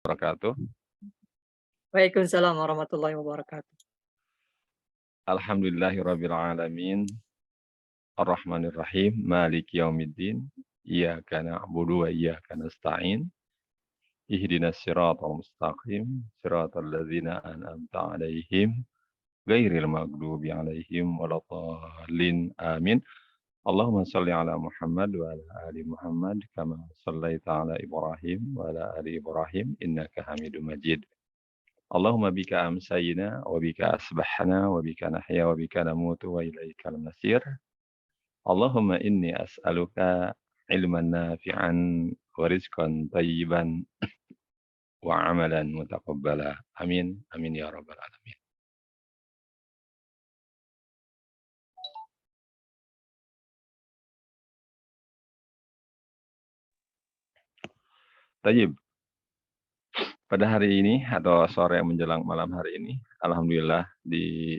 Wabarakatuh. Waalaikumsalam warahmatullahi wabarakatuh. Alhamdulillahirabbil alamin. Arrahmanirrahim. Maliki yaumiddin. Iyyaka na'budu wa iyyaka nasta'in. Ihdinas siratal mustaqim. Siratal ladzina an'amta 'alaihim ghairil maghdubi 'alaihim waladdallin. Amin. Allahumma shalli ala Muhammad wa ala ali Muhammad kama shallaita ala Ibrahim wa ala ali Ibrahim innaka Hamidum Majid. Allahumma bika amsayna wa bika asbahna wa bika nahya wa bika namutu wa ilaikal masir. Allahumma inni as'aluka ilman nafi'an wa rizqan thayyiban wa amalan mutaqabbala. Amin. Amin ya rabbal alamin. Tayyib. Pada hari ini atau sore menjelang malam hari ini, alhamdulillah di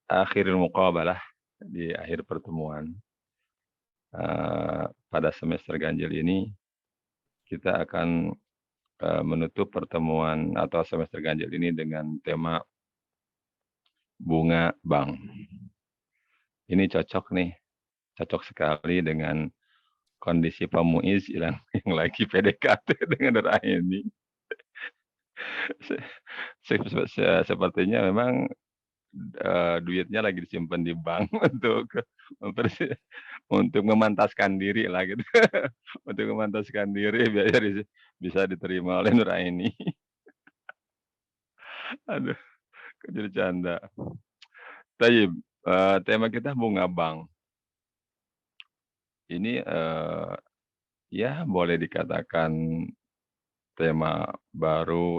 akhiril muqabalah, di akhir pertemuan pada semester ganjil ini kita akan menutup pertemuan atau semester ganjil ini dengan tema bunga bank. Ini cocok sekali dengan kondisi Pak Muiz yang lagi PDKT dengan Raini. Sepertinya memang duitnya lagi disimpan di bank untuk memantaskan diri lah gitu. Untuk memantaskan diri biar bisa diterima oleh Nuraini. Aduh, kok jadi canda. Tayyib, tema kita bunga bank. Ini ya boleh dikatakan tema baru,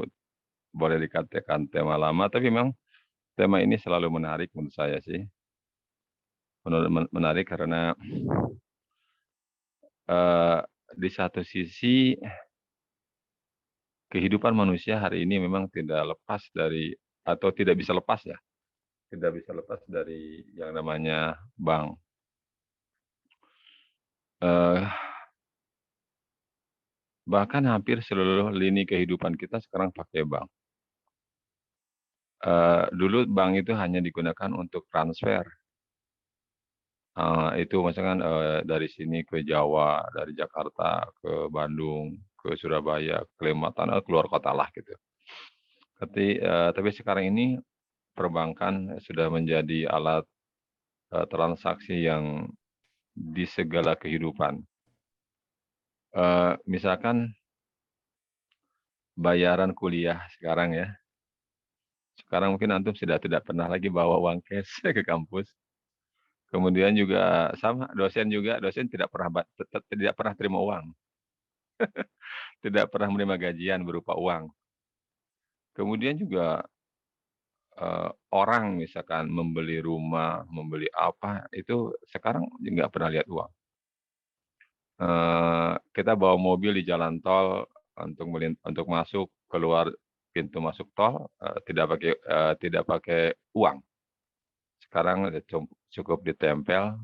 boleh dikatakan tema lama, tapi memang tema ini selalu menarik menurut saya sih. Menarik karena di satu sisi kehidupan manusia hari ini memang tidak lepas dari atau tidak bisa lepas ya, tidak bisa lepas dari yang namanya bank. Bahkan hampir seluruh lini kehidupan kita sekarang pakai bank. Dulu bank itu hanya digunakan untuk transfer. Itu misalkan dari sini ke Jawa, dari Jakarta ke Bandung, ke Surabaya, ke Kalimantan, keluar kota lah gitu. Tapi sekarang ini perbankan sudah menjadi alat transaksi yang di segala kehidupan. Misalkan bayaran kuliah sekarang ya. Sekarang mungkin antum sudah tidak pernah lagi bawa uang cash ke kampus. Kemudian juga sama, dosen tidak pernah terima uang. Tidak pernah menerima gajian berupa uang. Kemudian juga orang misalkan membeli rumah, membeli apa, itu sekarang nggak pernah lihat uang. Kita bawa mobil di jalan tol untuk masuk, keluar pintu masuk tol, tidak pakai uang. Sekarang cukup ditempel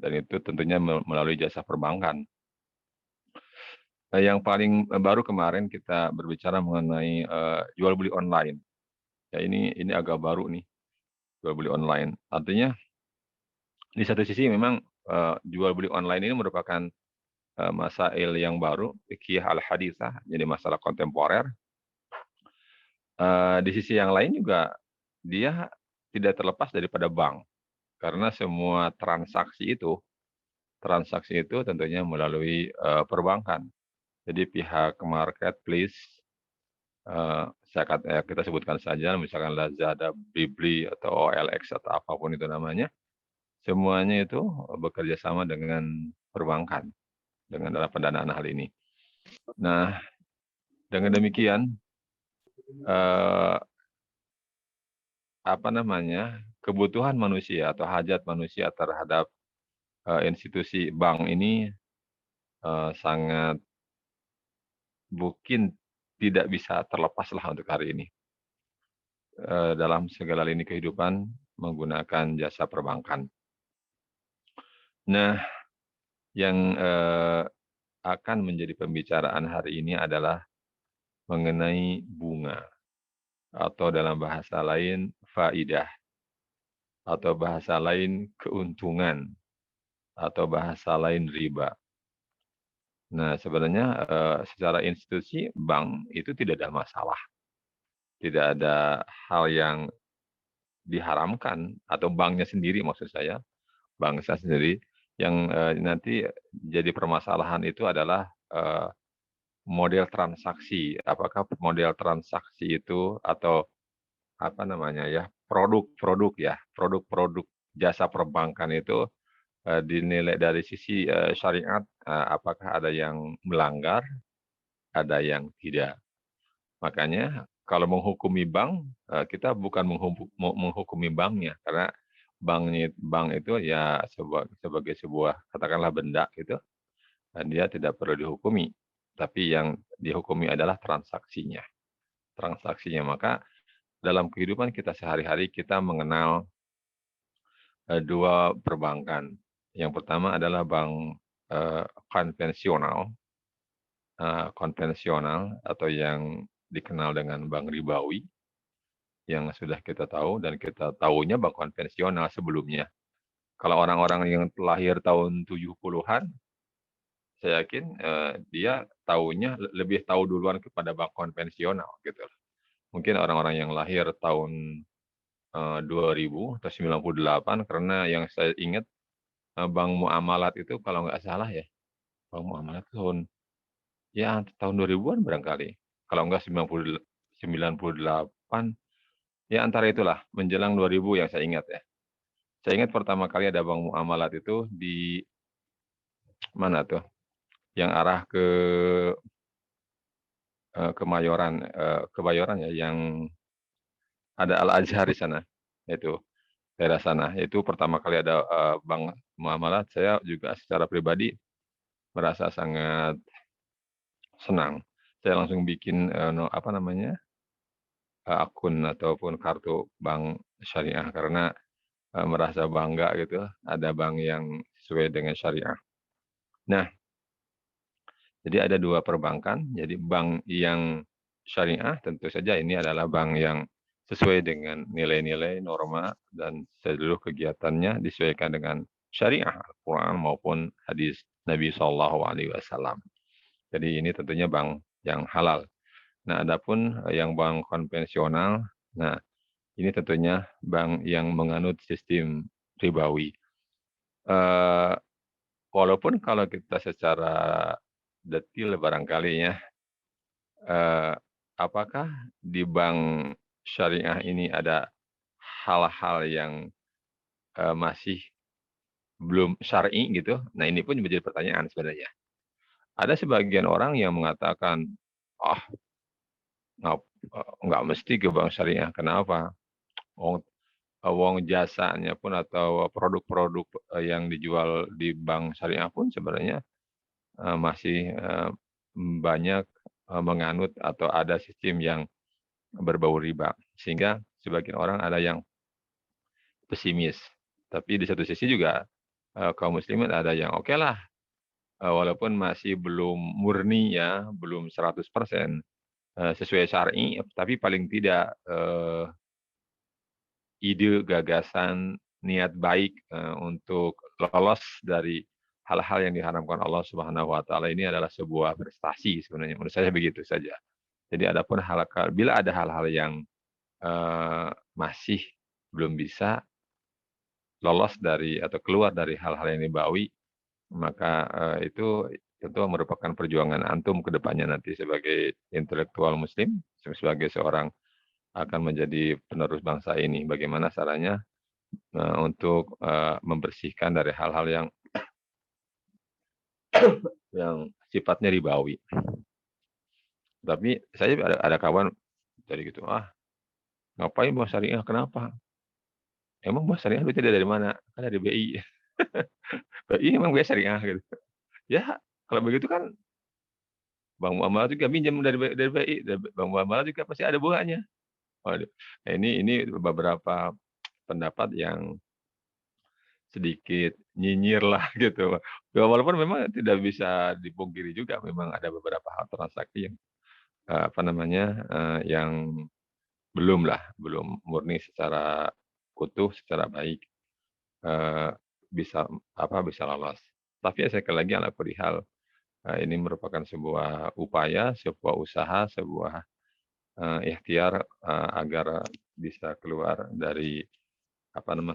dan itu tentunya melalui jasa perbankan. Yang paling baru kemarin kita berbicara mengenai jual beli online. Ya ini agak baru nih, jual beli online. Artinya di satu sisi memang jual beli online ini merupakan masail yang baru, fiqih al-haditsah, jadi masalah kontemporer. Di sisi yang lain juga dia tidak terlepas daripada bank, karena semua transaksi itu tentunya melalui perbankan. Jadi pihak marketplace, kita sebutkan saja misalkan Lazada, Blibli, atau OLX atau apapun itu namanya, semuanya itu bekerja sama dengan perbankan, dengan dalam pendanaan hal ini. Nah, dengan demikian, kebutuhan manusia atau hajat manusia terhadap institusi bank ini sangat mungkin tidak bisa terlepas lah untuk hari ini. Dalam segala lini kehidupan menggunakan jasa perbankan. Nah, yang akan menjadi pembicaraan hari ini adalah mengenai bunga atau dalam bahasa lain faidah atau bahasa lain keuntungan atau bahasa lain riba. Nah, sebenarnya, secara institusi bank itu tidak ada masalah, tidak ada hal yang diharamkan atau banknya sendiri maksud saya, bank saya sendiri yang, nanti jadi permasalahan itu adalah, model transaksi. Apakah model transaksi itu atau apa namanya ya, produk-produk ya, produk-produk jasa perbankan itu, dinilai dari sisi, syariat, apakah ada yang melanggar, ada yang tidak. Makanya kalau menghukumi bank, kita bukan menghukumi banknya, karena bank itu ya sebagai sebuah katakanlah benda gitu, dia tidak perlu dihukumi. Tapi yang dihukumi adalah transaksinya. Transaksinya, maka dalam kehidupan kita sehari-hari kita mengenal, 2 perbankan. Yang pertama adalah bank, konvensional konvensional atau yang dikenal dengan bank ribawi, yang sudah kita tahu dan kita tahunya bank konvensional sebelumnya. Kalau orang-orang yang lahir tahun 70-an, saya yakin, dia tahunya lebih tahu duluan kepada bank konvensional gitu. Mungkin orang-orang yang lahir tahun, 2000 atau 98 karena yang saya ingat, bank muamalat itu kalau nggak salah ya, bank muamalat tahun ya tahun 2000-an barangkali, kalau enggak 98, ya antara itulah, menjelang 2000 yang saya ingat ya. Saya ingat pertama kali ada bank muamalat itu di mana tuh, yang arah ke, Kemayoran, Kebayoran ya, yang ada Al-Azhar di sana, itu, daerah sana. Itu pertama kali ada, bank muamalat, saya juga secara pribadi merasa sangat senang. Saya langsung bikin, apa namanya, akun ataupun kartu bank syariah karena, merasa bangga gitu, ada bank yang sesuai dengan syariah. Nah, jadi ada 2 perbankan, jadi bank yang syariah tentu saja ini adalah bank yang sesuai dengan nilai-nilai, norma, dan seluruh kegiatannya disesuaikan dengan syariah, Al-Quran maupun hadis Nabi SAW. Jadi ini tentunya bank yang halal. Nah, adapun, yang bank konvensional, nah ini tentunya bank yang menganut sistem ribawi. Eee, Walaupun kalau kita secara detil barangkali ya, eee, apakah di bank syariah ini ada hal-hal yang, masih belum syar'i gitu? Nah, ini pun menjadi pertanyaan sebenarnya. Ada sebagian orang yang mengatakan, "Ah, nggak mesti ke bank syariah." Kenapa? Wong wong jasanya pun atau produk-produk, yang dijual di bank syariah pun sebenarnya, masih, banyak, menganut atau ada sistem yang berbau riba. Sehingga sebagian orang ada yang pesimis. Tapi di satu sisi juga, kaum muslimin ada yang okelah, walaupun masih belum murni ya, belum 100%, sesuai syar'i, tapi paling tidak, ide, gagasan, niat baik, untuk lolos dari hal-hal yang diharamkan Allah Subhanahu wa taala ini adalah sebuah prestasi sebenarnya, menurut saya begitu saja. Jadi adapun bila ada hal-hal yang, masih belum bisa lolos dari atau keluar dari hal-hal yang ribawi, maka, itu tentu merupakan perjuangan antum ke depannya nanti sebagai intelektual muslim, sebagai seorang akan menjadi penerus bangsa ini. Bagaimana caranya, untuk, membersihkan dari hal-hal yang sifatnya ribawi. Tapi saya ada kawan tadi gitu, "Ah, ngapain bank syariah, kenapa? Emang bank syariah duitnya dari mana? Kan dari BI." "BI emang BI syariah?" Gitu. Ya, kalau begitu kan bank muamalah juga minjem dari BI, bank muamalah juga pasti ada bunganya. Waduh, nah ini beberapa pendapat yang sedikit nyinyir lah gitu. Ya walaupun memang tidak bisa dipungkiri juga memang ada beberapa hal transaksi yang, apa namanya, yang belum murni secara utuh, secara baik, eee, bisa bisa lolos. Tapi ya sekali lagi ala kulli hal, ini merupakan sebuah upaya, sebuah usaha, sebuah, ikhtiar, agar bisa keluar dari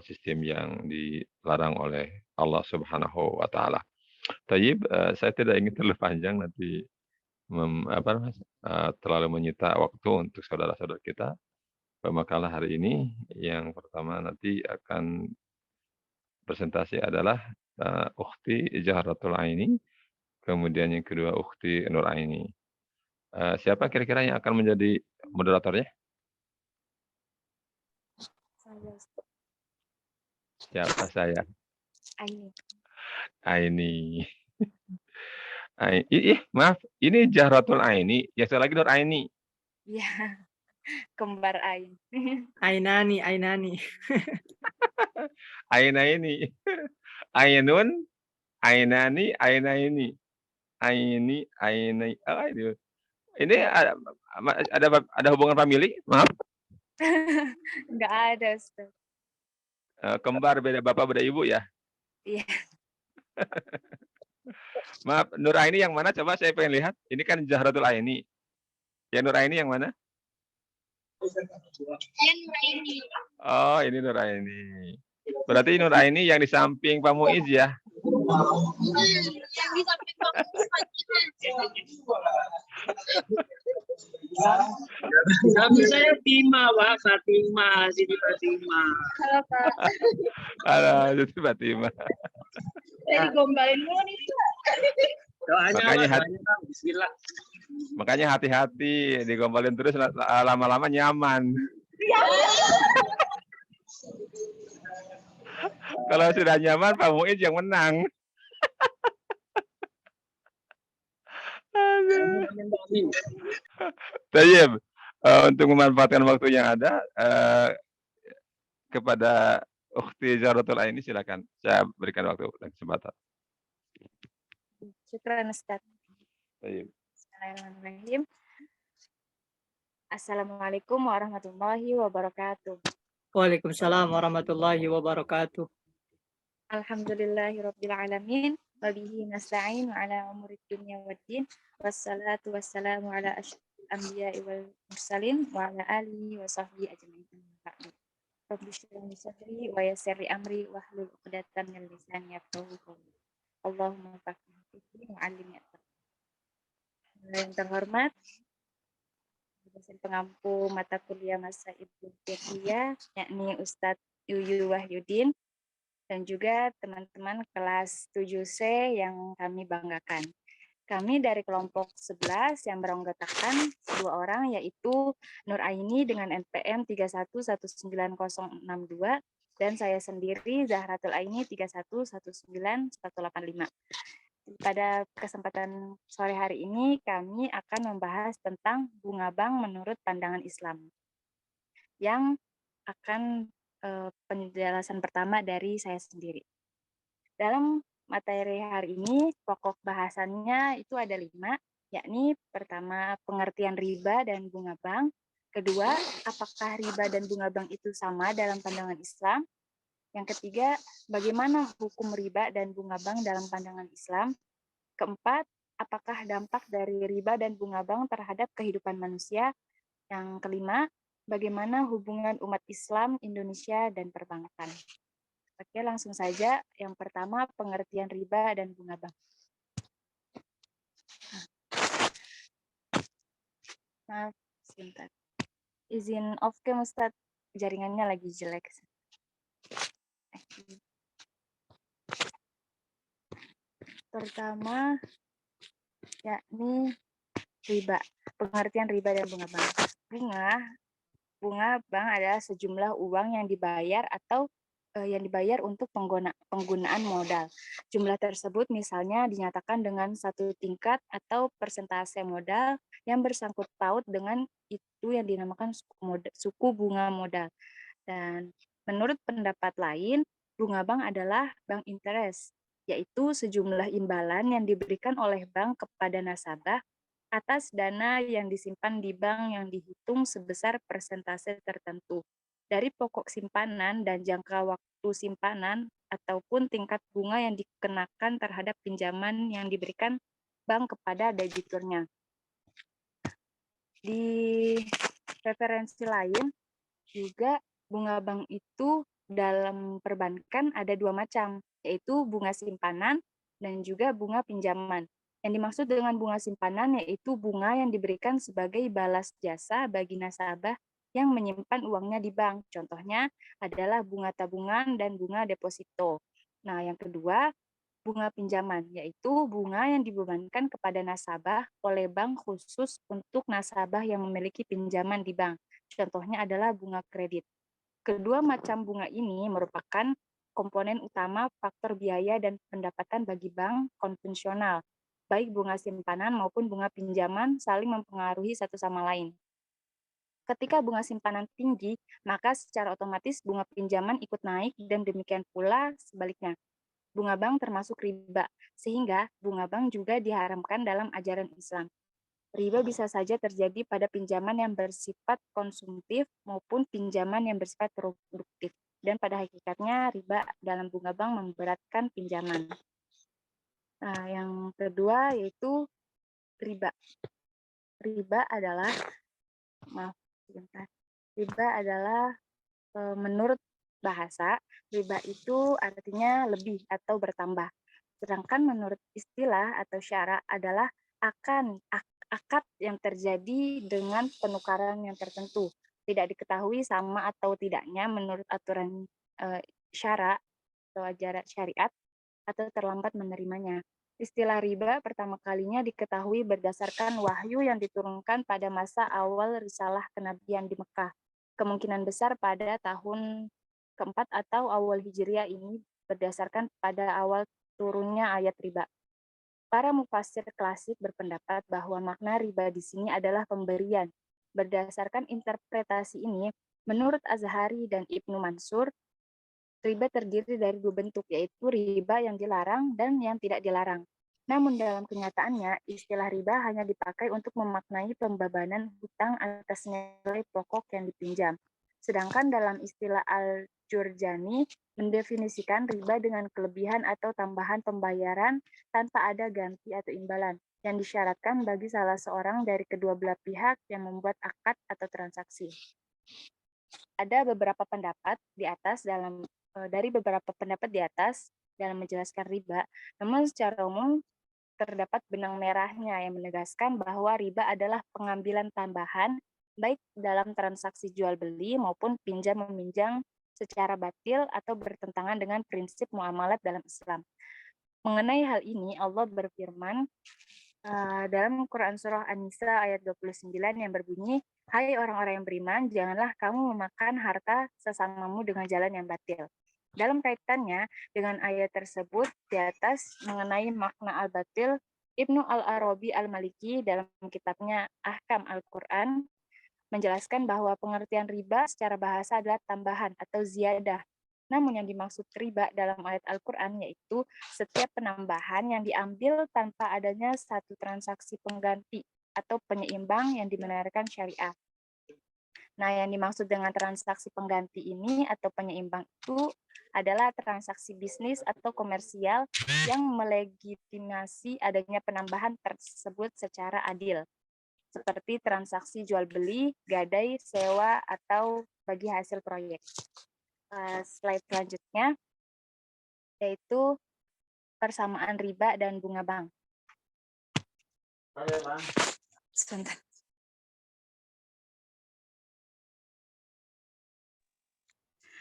sistem yang dilarang oleh Allah Subhanahu wa taala. Thayyib, saya tidak ingin terlalu panjang nanti terlalu menyita waktu untuk saudara-saudara kita. Pemakalan hari ini yang pertama nanti akan presentasi adalah, Ukhti Zahratul Aini, kemudian yang kedua Ukhti Nur Aini. Siapa kira-kira yang akan menjadi moderatornya? Saya Siapa saya? Aini. Aini. Maaf, ini Zahratul Aini, yang satu lagi Nur Aini. Iya, kembar Ain. Ainani, Ainani. Ainaini. Ainun, Ainani, Ainaini. Aini, Ainai. Aduh. Ini ada hubungan famili? Maaf, Enggak ada, Ustaz. kembar beda bapak beda ibu ya? Iya, Maaf, Nur Aini yang mana coba saya pengen lihat. Ini kan Zahratul Aini. Yang Nur Aini yang mana? Oh, ini Nur Aini. Berarti Nur Aini yang di samping Pak Muiz ya? Tapi saya Fatima, Pak. Fatima, Siti Fatima. halo Kak. Alah, itu Fatimah. Digombalin mulu nih. Doanya, Makanya Pak, doanya, Pak. Bismillah. Makanya hati-hati, digombalin terus lama-lama nyaman. Kalau sudah nyaman, Pak Muiz yang menang. Aduh. Amin. Tayyib, untuk memanfaatkan waktu yang ada, kepada Ukhti Zahratul Aini silakan. Saya berikan waktu dan kesempatan. Syukran, Ustaz. Tayyib. Bismillahirrahmanirrahim. Assalamualaikum warahmatullahi wabarakatuh. Waalaikumsalam warahmatullahi wabarakatuh. Alhamdulillahirabbil alamin. Wabihi nasta'in ala umurid dunya waddin. Wassalatu wassalamu ala asyrofil anbiya'i wal mursalin wa ala alihi wa sahbihi ajma'in. Rabbi shrah li sadri wa yassir li amri wahlul 'uqdatam min lisani yafqahu qawli. Allahumma faqihna fiddin wa 'allimna yang terhormat dosen pengampu mata kuliah masa Ibnu Fiqhiyah yakni Ustadz Yuyu Wahyudin dan juga teman-teman kelas 7C yang kami banggakan. Kami dari kelompok 11 yang beranggotakan 2 orang yaitu Nur Aini dengan NPM 3119062 dan saya sendiri Zahratul Aini 3119185. Pada kesempatan sore hari ini kami akan membahas tentang bunga bank menurut pandangan Islam. Yang akan penjelasan pertama dari saya sendiri. Dalam materi hari ini, pokok bahasannya itu ada 5, yakni pertama, pengertian riba dan bunga bank. Kedua, apakah riba dan bunga bank itu sama dalam pandangan Islam? Yang ketiga, bagaimana hukum riba dan bunga bank dalam pandangan Islam? Keempat, apakah dampak dari riba dan bunga bank terhadap kehidupan manusia? Yang kelima, bagaimana hubungan umat Islam, Indonesia, dan perbankan? Oke, langsung saja. Yang pertama, pengertian riba dan bunga bank. Maaf, sebentar. Izin off cam, Ustadz. Jaringannya lagi jelek. Pertama, yakni riba. Pengertian riba dan bunga bank. Bunga bank adalah sejumlah uang yang dibayar atau yang dibayar untuk penggunaan modal. Jumlah tersebut misalnya dinyatakan dengan satu tingkat atau persentase modal yang bersangkut paut dengan itu yang dinamakan suku bunga modal. Dan menurut pendapat lain, Bunga bank adalah bank interest, yaitu sejumlah imbalan yang diberikan oleh bank kepada nasabah atas dana yang disimpan di bank yang dihitung sebesar persentase tertentu dari pokok simpanan dan jangka waktu simpanan ataupun tingkat bunga yang dikenakan terhadap pinjaman yang diberikan bank kepada debiturnya. Di referensi lain juga bunga bank itu dalam perbankan ada dua macam, yaitu bunga simpanan dan juga bunga pinjaman. Yang dimaksud dengan bunga simpanan yaitu bunga yang diberikan sebagai balas jasa bagi nasabah yang menyimpan uangnya di bank. Contohnya adalah bunga tabungan dan bunga deposito. Nah, yang kedua, bunga pinjaman, yaitu bunga yang dibebankan kepada nasabah oleh bank khusus untuk nasabah yang memiliki pinjaman di bank. Contohnya adalah bunga kredit. Kedua macam bunga ini merupakan komponen utama faktor biaya dan pendapatan bagi bank konvensional. Baik bunga simpanan maupun bunga pinjaman saling mempengaruhi satu sama lain. Ketika bunga simpanan tinggi, maka secara otomatis bunga pinjaman ikut naik dan demikian pula sebaliknya. Bunga bank termasuk riba, sehingga bunga bank juga diharamkan dalam ajaran Islam. Riba bisa saja terjadi pada pinjaman yang bersifat konsumtif maupun pinjaman yang bersifat produktif. Dan pada hakikatnya riba dalam bunga bank memberatkan pinjaman. Nah, yang kedua yaitu riba. Riba adalah, menurut bahasa, riba itu artinya lebih atau bertambah. Sedangkan menurut istilah atau syara adalah akad yang terjadi dengan penukaran yang tertentu. Tidak diketahui sama atau tidaknya menurut aturan syara atau ajaran syariat atau terlambat menerimanya. Istilah riba pertama kalinya diketahui berdasarkan wahyu yang diturunkan pada masa awal risalah kenabian di Mekah. Kemungkinan besar pada tahun keempat atau awal Hijriah ini berdasarkan pada awal turunnya ayat riba. Para mufassir klasik berpendapat bahwa makna riba di sini adalah pemberian. Berdasarkan interpretasi ini, menurut Azhari dan Ibnu Mansur, riba terdiri dari dua bentuk, yaitu riba yang dilarang dan yang tidak dilarang. Namun dalam kenyataannya, istilah riba hanya dipakai untuk memaknai pembebanan hutang atas nilai pokok yang dipinjam. Sedangkan dalam istilah Al-Jurjani mendefinisikan riba dengan kelebihan atau tambahan pembayaran tanpa ada ganti atau imbalan yang disyaratkan bagi salah seorang dari kedua belah pihak yang membuat akad atau transaksi. Ada beberapa pendapat di atas dari beberapa pendapat di atas dalam menjelaskan riba, namun secara umum terdapat benang merahnya yang menegaskan bahwa riba adalah pengambilan tambahan baik dalam transaksi jual beli maupun pinjam meminjam secara batil atau bertentangan dengan prinsip muamalat dalam Islam. Mengenai hal ini, Allah berfirman dalam Quran Surah An-Nisa ayat 29 yang berbunyi, "Hai orang-orang yang beriman, janganlah kamu memakan harta sesamamu dengan jalan yang batil." Dalam kaitannya dengan ayat tersebut di atas mengenai makna al-batil, Ibnu Al-Arabi Al-Maliki dalam kitabnya Ahkam Al-Quran menjelaskan bahwa pengertian riba secara bahasa adalah tambahan atau ziyadah. Namun yang dimaksud riba dalam ayat Al-Quran yaitu setiap penambahan yang diambil tanpa adanya satu transaksi pengganti atau penyeimbang yang dibenarkan syariah. Nah, yang dimaksud dengan transaksi pengganti ini atau penyeimbang itu adalah transaksi bisnis atau komersial yang melegitimasi adanya penambahan tersebut secara adil, seperti transaksi jual beli, gadai, sewa, atau bagi hasil proyek. Slide selanjutnya yaitu persamaan riba dan bunga bank. Sebentar.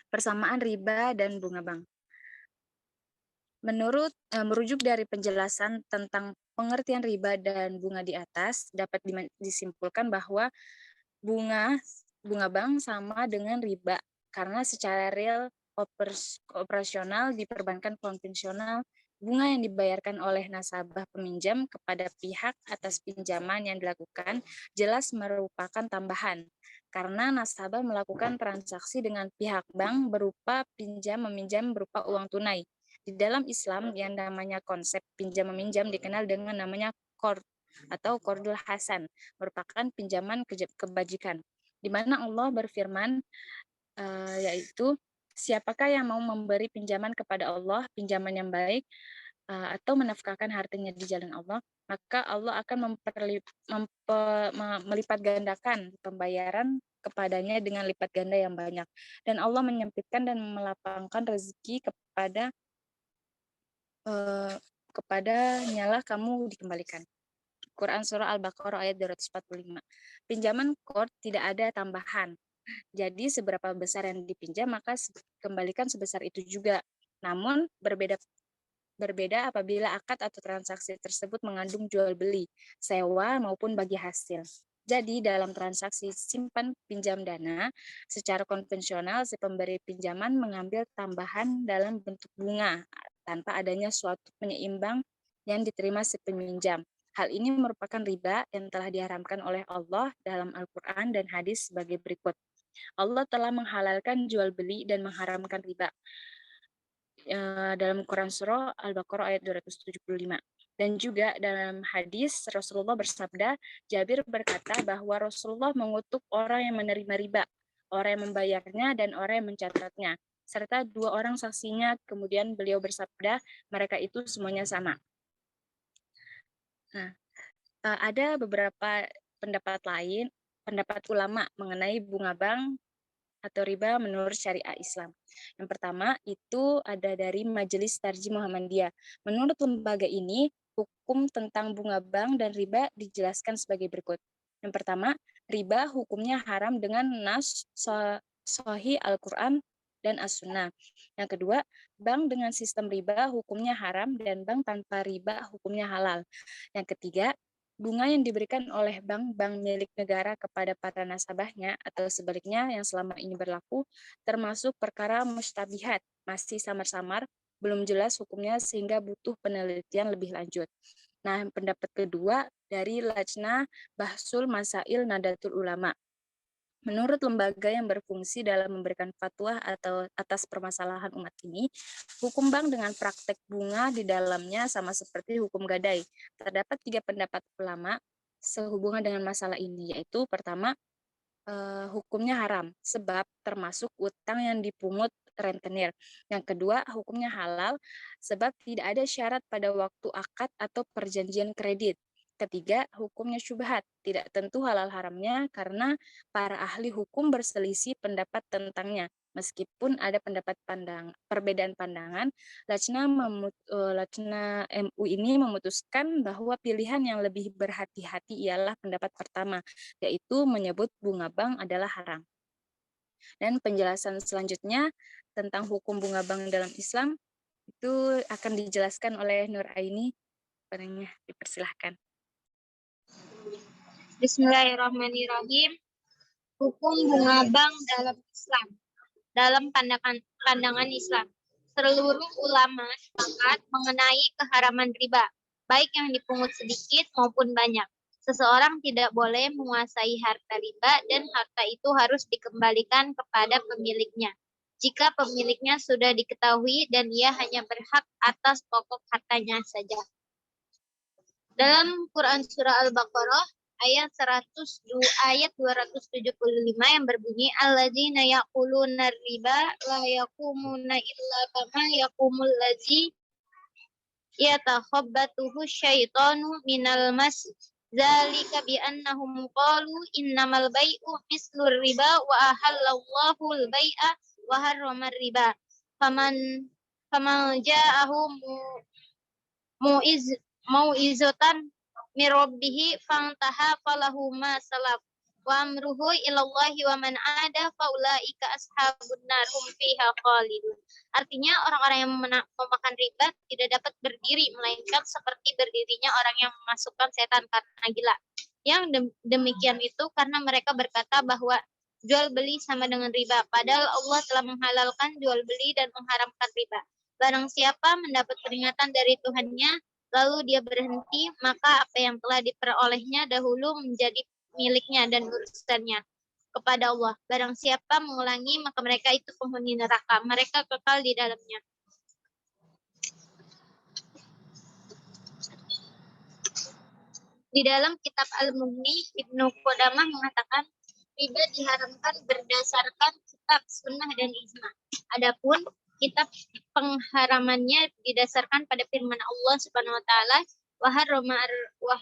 Persamaan riba dan bunga bank. Merujuk dari penjelasan tentang pengertian riba dan bunga di atas, dapat disimpulkan bahwa bunga bank sama dengan riba karena secara real operasional di perbankan konvensional, bunga yang dibayarkan oleh nasabah peminjam kepada pihak atas pinjaman yang dilakukan jelas merupakan tambahan. karena nasabah melakukan transaksi dengan pihak bank berupa pinjam-meminjam berupa uang tunai. Di dalam Islam yang namanya konsep pinjam-meminjam dikenal dengan namanya qard atau qardul hasan, merupakan pinjaman kebajikan, di mana Allah berfirman yaitu siapakah yang mau memberi pinjaman kepada Allah, pinjaman yang baik, atau menafkahkan hartanya di jalan Allah, maka Allah akan melipat gandakan pembayaran kepadanya dengan lipat ganda yang banyak. Dan Allah menyempitkan dan melapangkan rezeki kepada kamu dikembalikan. Quran Surah Al-Baqarah ayat 245. Pinjaman qard tidak ada tambahan. Jadi seberapa besar yang dipinjam maka kembalikan sebesar itu juga. Namun berbeda apabila akad atau transaksi tersebut mengandung jual beli, sewa maupun bagi hasil. Jadi dalam transaksi simpan pinjam dana, secara konvensional si pemberi pinjaman mengambil tambahan dalam bentuk bunga tanpa adanya suatu penyeimbang yang diterima si peminjam. Hal ini merupakan riba yang telah diharamkan oleh Allah dalam Al-Quran dan hadis sebagai berikut. Allah telah menghalalkan jual beli dan mengharamkan riba dalam Quran Surah Al-Baqarah ayat 275. Dan juga dalam hadis Rasulullah bersabda, Jabir berkata bahwa Rasulullah mengutuk orang yang menerima riba, orang yang membayarnya dan orang yang mencatatnya, serta 2 orang saksinya. Kemudian beliau bersabda, mereka itu semuanya sama. Nah, ada beberapa pendapat ulama mengenai bunga bank atau riba menurut syariah Islam. Yang pertama itu ada dari Majelis Tarjih Muhammadiyah. Menurut lembaga ini, hukum tentang bunga bank dan riba dijelaskan sebagai berikut. Yang pertama, riba hukumnya haram dengan nas sahih Al-Quran dan As-Sunnah. Yang kedua, bank dengan sistem riba hukumnya haram dan bank tanpa riba hukumnya halal. Yang ketiga, bunga yang diberikan oleh bank milik negara kepada para nasabahnya atau sebaliknya yang selama ini berlaku termasuk perkara mustabihat, masih samar-samar, belum jelas hukumnya sehingga butuh penelitian lebih lanjut. Nah, pendapat kedua dari Lajnah Bahsul Masail Nadatul Ulama. Menurut lembaga yang berfungsi dalam memberikan fatwa atau atas permasalahan umat ini, hukum bank dengan praktek bunga di dalamnya sama seperti hukum gadai. Terdapat 3 pendapat ulama sehubungan dengan masalah ini, yaitu pertama, hukumnya haram, sebab termasuk utang yang dipungut rentenir. Yang kedua, hukumnya halal, sebab tidak ada syarat pada waktu akad atau perjanjian kredit. Ketiga, hukumnya syubhat, tidak tentu halal haramnya karena para ahli hukum berselisih pendapat tentangnya. Meskipun ada perbedaan pandangan, Lajnah MU ini memutuskan bahwa pilihan yang lebih berhati-hati ialah pendapat pertama, yaitu menyebut bunga bank adalah haram. Dan penjelasan selanjutnya tentang hukum bunga bank dalam Islam itu akan dijelaskan oleh Nur Aini. Dipersilahkan. Bismillahirrahmanirrahim. Hukum bunga bank dalam Islam. Dalam pandangan Islam, seluruh ulama sepakat mengenai keharaman riba, baik yang dipungut sedikit maupun banyak. Seseorang tidak boleh menguasai harta riba dan harta itu harus dikembalikan kepada pemiliknya. Jika pemiliknya sudah diketahui dan ia hanya berhak atas pokok hartanya saja. Dalam Quran Surah Al-Baqarah ayat 275 yang berbunyi alladzina yaquluna riba la yaqumuna illa kama yaqumul ladzi yatakhabbatuhu syaitanu minal mas zalika bi annahum qalu innamal bai'u mislur riba wa ahallallahu al-bai'a wa harrama riba faman ja'ahu mau'izatan mirabbihi fantaha falahu ma salaf wa amruhu ilallahi wa man ada faulaika ashabun nar hum fiha khalidun. Artinya orang-orang yang memakan riba tidak dapat berdiri melainkan seperti berdirinya orang yang memasukkan setan karena gila. Yang demikian itu karena mereka berkata bahwa jual beli sama dengan riba, padahal Allah telah menghalalkan jual beli dan mengharamkan riba. Barang siapa mendapat peringatan dari Tuhannya lalu dia berhenti, maka apa yang telah diperolehnya dahulu menjadi miliknya dan urusannya. kepada Allah. Barang siapa mengulangi, maka mereka itu penghuni neraka. Mereka kekal di dalamnya. Di dalam kitab Al-Mughni, Ibnu Qudamah mengatakan riba diharamkan berdasarkan kitab, sunnah, dan ijma. Adapun kitab pengharamannya didasarkan pada firman Allah Subhanahu wa taala, wa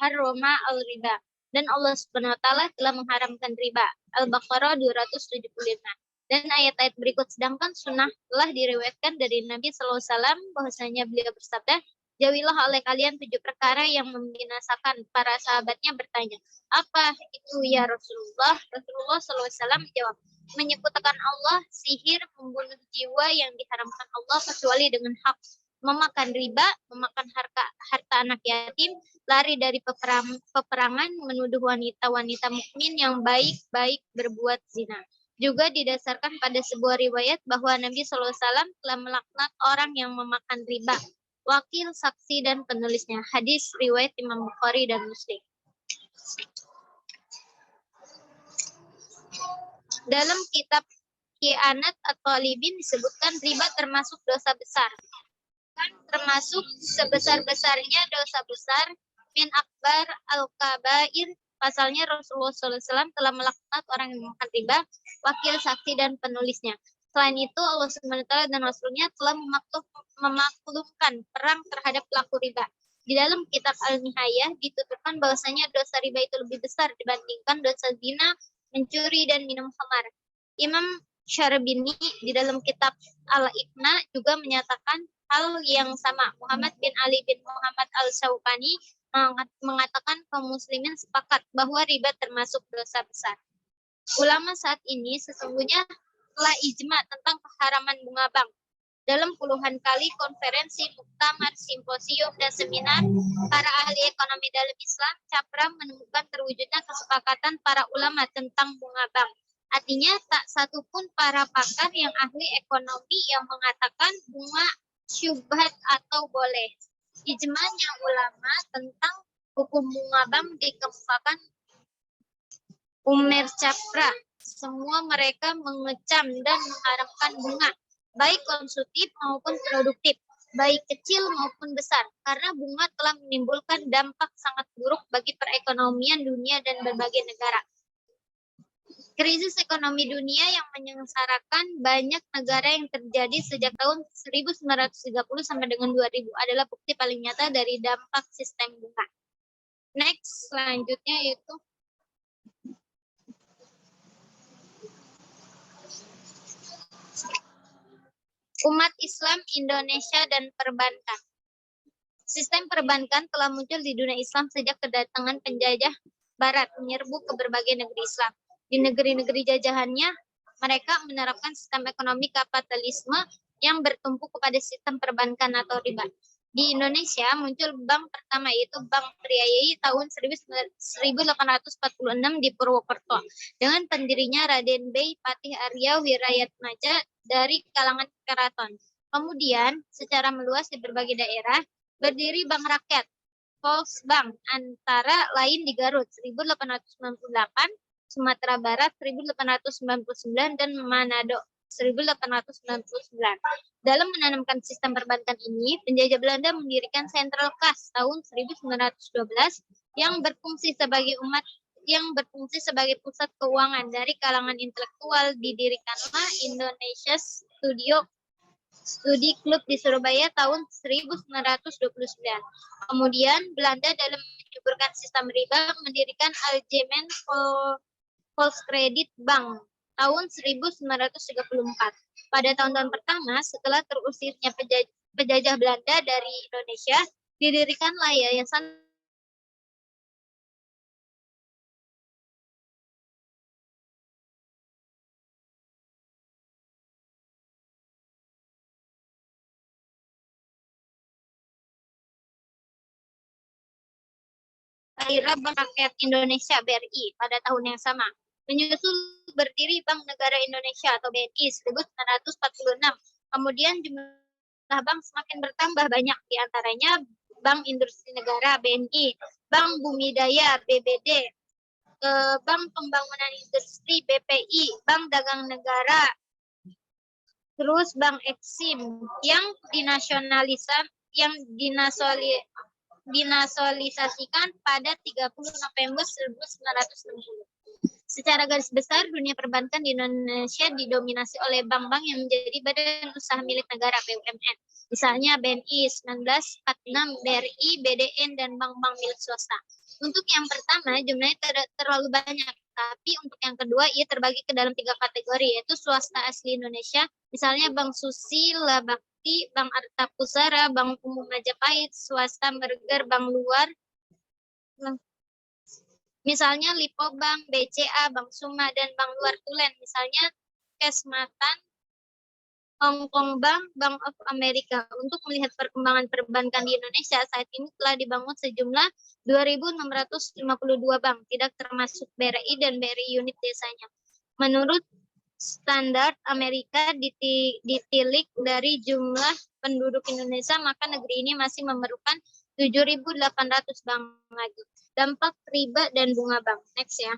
harrama al-riba. Dan Allah Subhanahu wa taala telah mengharamkan riba. Al-Baqarah 275. Dan ayat-ayat berikut, sedangkan sunnah telah diriwayatkan dari Nabi sallallahu alaihi wasallam bahwasanya beliau bersabda, jauhilah oleh kalian 7 perkara yang membinasakan. Para sahabatnya bertanya, apa itu ya Rasulullah? Rasulullah SAW menjawab, menyekutukan Allah, sihir, membunuh jiwa yang diharamkan Allah kecuali dengan hak, memakan riba, memakan harta anak yatim, lari dari peperangan, menuduh wanita-wanita mukmin yang baik-baik berbuat zina. Juga didasarkan pada sebuah riwayat bahwa Nabi SAW telah melaknat orang yang memakan riba. Wakil, saksi, dan penulisnya. Hadis riwayat Imam Bukhari dan Muslim. Dalam kitab Khianat at-Talibin disebutkan riba termasuk dosa besar. Termasuk sebesar-besarnya dosa besar min akbar al-kabair. Pasalnya Rasulullah SAW telah melaknat orang yang memakan riba, wakil, saksi, dan penulisnya. Selain itu, Allah SWT dan Rasulnya telah memaklumkan perang terhadap pelaku riba. Di dalam kitab Al-Nihayah dituturkan bahwasanya dosa riba itu lebih besar dibandingkan dosa zina, mencuri, dan minum khamar. Imam Syarbini di dalam kitab Al-Iqna juga menyatakan hal yang sama. Muhammad bin Ali bin Muhammad Al-Syaukani mengatakan kaum muslimin sepakat bahwa riba termasuk dosa besar. Ulama saat ini sesungguhnya telah ijma tentang keharaman bunga bank. Dalam puluhan kali konferensi, muktamar, simposium, dan seminar para ahli ekonomi dalam Islam, Capra menemukan terwujudnya kesepakatan para ulama tentang bunga bank. Artinya tak satu pun para pakar yang ahli ekonomi yang mengatakan bunga syubhat atau boleh. Ijma'nya ulama tentang hukum bunga bank dikemukakan Umer Capra. Semua mereka mengecam dan mengharamkan bunga, baik konsumtif maupun produktif, baik kecil maupun besar, karena bunga telah menimbulkan dampak sangat buruk bagi perekonomian dunia dan berbagai negara. Krisis ekonomi dunia yang menyengsarakan banyak negara yang terjadi sejak tahun 1930 sampai dengan 2000 adalah bukti paling nyata dari dampak sistem bunga. Next, selanjutnya yaitu umat Islam Indonesia dan perbankan. Sistem perbankan telah muncul di dunia Islam sejak kedatangan penjajah Barat menyerbu ke berbagai negeri Islam. Di negeri-negeri jajahannya, mereka menerapkan sistem ekonomi kapitalisme yang bertumpu kepada sistem perbankan atau riba. Di Indonesia muncul bank pertama yaitu Bank Priayai tahun 1846 di Purwokerto dengan pendirinya Raden Bey Patih Arya Wirayatmaja dari kalangan keraton. Kemudian secara meluas di berbagai daerah berdiri bank rakyat, Volksbank, antara lain di Garut 1898, Sumatera Barat 1899, dan Manado 1899. Dalam menanamkan sistem perbankan ini, penjajah Belanda mendirikan Central Kas tahun 1912 yang berfungsi sebagai pusat keuangan. Dari kalangan intelektual didirikanlah Indonesia Studi Club di Surabaya tahun 1929. Kemudian Belanda dalam menyuburkan sistem riba mendirikan Algemeen Volkskrediet Bank tahun 1934. Pada tahun-tahun pertama setelah terusirnya penjajah Belanda dari Indonesia, didirikanlah Yayasan Lahirlah Bank Rakyat Indonesia BRI pada tahun yang sama. Menyusul berdiri Bank Negara Indonesia atau BNI 1946. Kemudian jumlah bank semakin bertambah banyak, di antaranya Bank Industri Negara BNI, Bank Bumi Daya BBD, Bank Pembangunan Industri BPI, Bank Dagang Negara, terus Bank Eksim yang dinasionalisasikan pada 30 November 1960. Secara garis besar, dunia perbankan di Indonesia didominasi oleh bank-bank yang menjadi badan usaha milik negara BUMN. Misalnya BNI 1946, BRI, BDN, dan bank-bank milik swasta. Untuk yang pertama, jumlahnya terlalu banyak. Tapi untuk yang kedua, ia terbagi ke dalam 3 kategori, yaitu swasta asli Indonesia, misalnya Bank Susila Bakti, Bank Arta Pusara, Bank Umum Majapahit, swasta merger bank luar, misalnya Lipo Bank, BCA, Bank Suma, dan Bank Luar Tulen, misalnya Kesmatan, Hong Kong Bank, Bank of America. Untuk melihat perkembangan perbankan di Indonesia, saat ini telah dibangun sejumlah 2.652 bank, tidak termasuk BRI dan BRI unit desanya. Menurut standar Amerika ditilik dari jumlah penduduk Indonesia, maka negeri ini masih memerlukan 7.800 bank lagi. Dampak riba dan bunga bank. Next ya.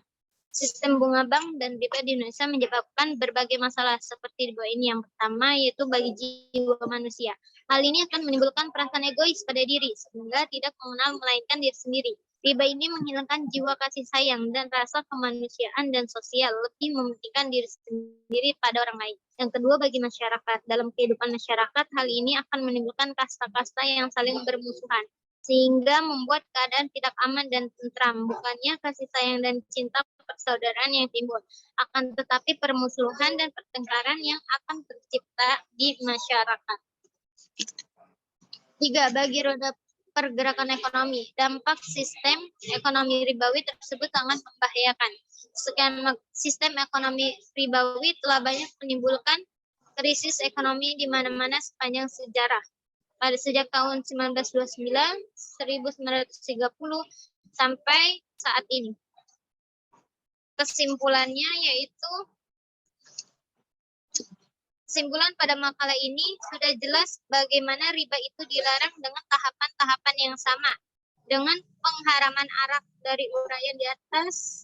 Sistem bunga bank dan riba di Indonesia menyebabkan berbagai masalah seperti di bawah ini. Yang pertama yaitu bagi jiwa manusia. Hal ini akan menimbulkan perasaan egois pada diri sehingga tidak mengenal melainkan diri sendiri. Riba ini menghilangkan jiwa kasih sayang dan rasa kemanusiaan dan sosial, lebih mementingkan diri sendiri pada orang lain. Yang kedua, bagi masyarakat. Dalam kehidupan masyarakat, hal ini akan menimbulkan kasta-kasta yang saling bermusuhan, sehingga membuat keadaan tidak aman dan tentram. Bukannya kasih sayang dan cinta persaudaraan yang timbul, akan tetapi permusuhan dan pertengkaran yang akan tercipta di masyarakat. 3. Bagi roda pergerakan ekonomi, dampak sistem ekonomi ribawi tersebut sangat membahayakan. Sistem ekonomi ribawi telah banyak menimbulkan krisis ekonomi di mana-mana sepanjang sejarah. Pada sejak tahun 1929, 1930 sampai saat ini. Kesimpulan pada makalah ini sudah jelas bagaimana riba itu dilarang dengan tahapan-tahapan yang sama. Dengan pengharaman arak dari uraian di atas,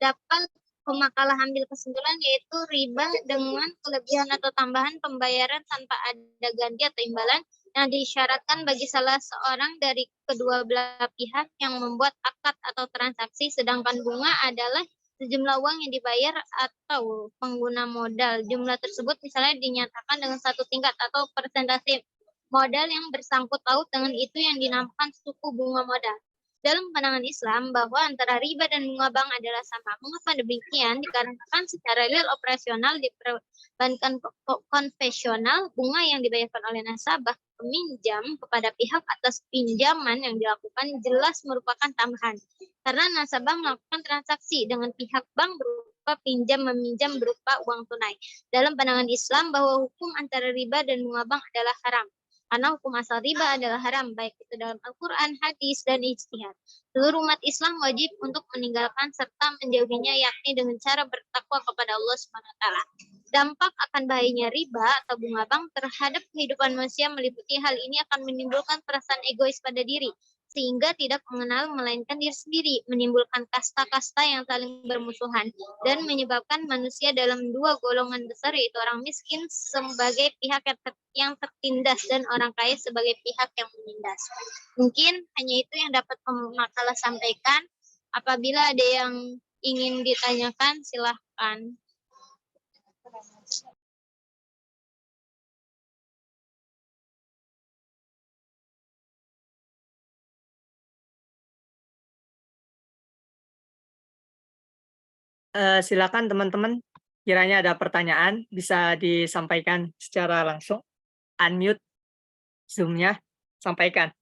dapat makalah ambil kesimpulan yaitu riba dengan kelebihan atau tambahan pembayaran tanpa ada ganti atau imbalan yang disyaratkan bagi salah seorang dari kedua belah pihak yang membuat akad atau transaksi, sedangkan bunga adalah sejumlah uang yang dibayar atau pengguna modal. Jumlah tersebut misalnya dinyatakan dengan satu tingkat atau persentase modal yang bersangkut paut dengan itu yang dinamakan suku bunga modal. Dalam pandangan Islam, bahwa antara riba dan bunga bank adalah sama. Mengapa demikian? Dikarenakan secara real operasional di perbankan konvensional, bunga yang dibayarkan oleh nasabah peminjam kepada pihak atas pinjaman yang dilakukan jelas merupakan tambahan. Karena nasabah melakukan transaksi dengan pihak bank berupa pinjam-meminjam berupa uang tunai. Dalam pandangan Islam, bahwa hukum antara riba dan bunga bank adalah haram. Karena hukum asal riba adalah haram, baik itu dalam Al-Quran, hadis, dan ijtihad. Seluruh umat Islam wajib untuk meninggalkan serta menjauhinya, yakni dengan cara bertakwa kepada Allah SWT. Dampak akan bahayanya riba atau bunga bank terhadap kehidupan manusia meliputi hal ini akan menimbulkan perasaan egois pada diri, sehingga tidak mengenal melainkan diri sendiri, menimbulkan kasta-kasta yang saling bermusuhan, dan menyebabkan manusia dalam dua golongan besar, yaitu orang miskin sebagai pihak yang tertindas dan orang kaya sebagai pihak yang menindas. Mungkin hanya itu yang dapat makalah sampaikan. Apabila ada yang ingin ditanyakan, silahkan. Silakan teman-teman, kiranya ada pertanyaan bisa disampaikan secara langsung. Unmute Zoom-nya, sampaikan.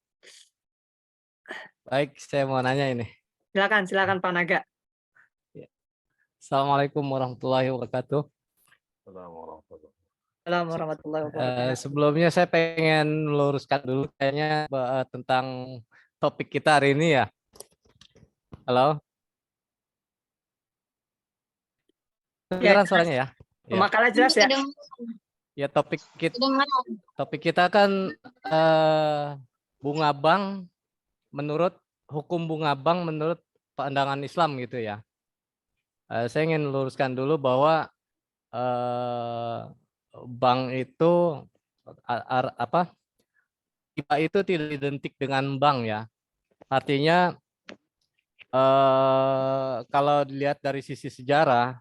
Baik, saya mau nanya ini. Silakan Pak Naga. Assalamualaikum warahmatullahi wabarakatuh. Assalamualaikum warahmatullahi wabarakatuh. Sebelumnya saya pengen meluruskan dulu kayaknya tentang topik kita hari ini ya. Halo? Kedengaran suaranya ya? Makalah jelas ya? Ya, topik kita kan bunga bank menurut hukum bunga bank menurut pandangan Islam gitu ya. Saya ingin luruskan dulu bahwa bank itu riba itu tidak identik dengan bank ya. Artinya kalau dilihat dari sisi sejarah,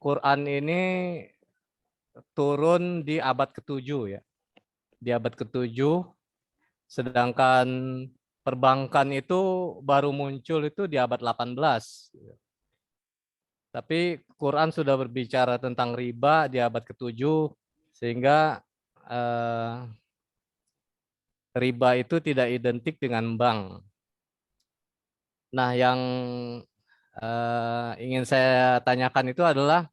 Quran ini turun di abad ke-7 ya. Di abad ke-7, sedangkan perbankan itu baru muncul itu di abad 18. Tapi Quran sudah berbicara tentang riba di abad ke-7, sehingga riba itu tidak identik dengan bank. Nah, yang ingin saya tanyakan itu adalah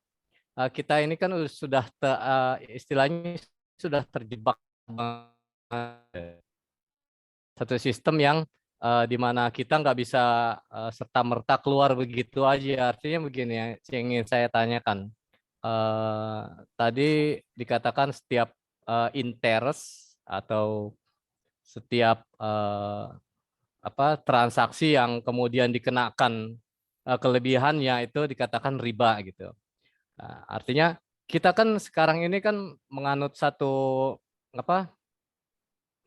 kita ini kan sudah istilahnya sudah terjebak satu sistem yang di mana kita nggak bisa serta-merta keluar begitu aja. Artinya begini ya, yang ingin saya tanyakan. Tadi dikatakan setiap interest atau setiap transaksi yang kemudian dikenakan kelebihannya itu dikatakan riba gitu. Artinya kita kan sekarang ini kan menganut satu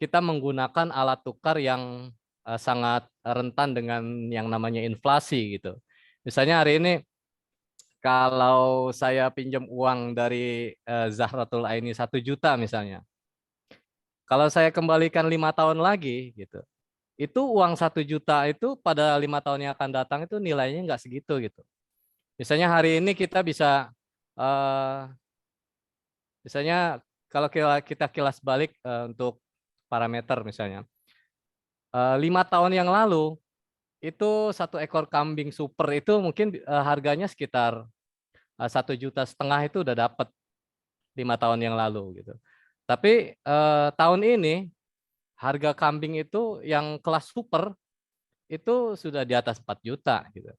kita menggunakan alat tukar yang sangat rentan dengan yang namanya inflasi gitu. Misalnya hari ini kalau saya pinjam uang dari Zahratul Aini 1 juta misalnya, kalau saya kembalikan 5 tahun lagi gitu, itu uang 1 juta itu pada 5 tahun yang akan datang itu nilainya nggak segitu gitu. Misalnya hari ini kita bisa misalnya kalau kita kilas balik untuk parameter misalnya 5 tahun yang lalu itu 1 ekor kambing super itu mungkin harganya sekitar 1,5 juta itu udah dapat 5 tahun yang lalu gitu. Tapi tahun ini harga kambing itu yang kelas super itu sudah di atas 4 juta gitu.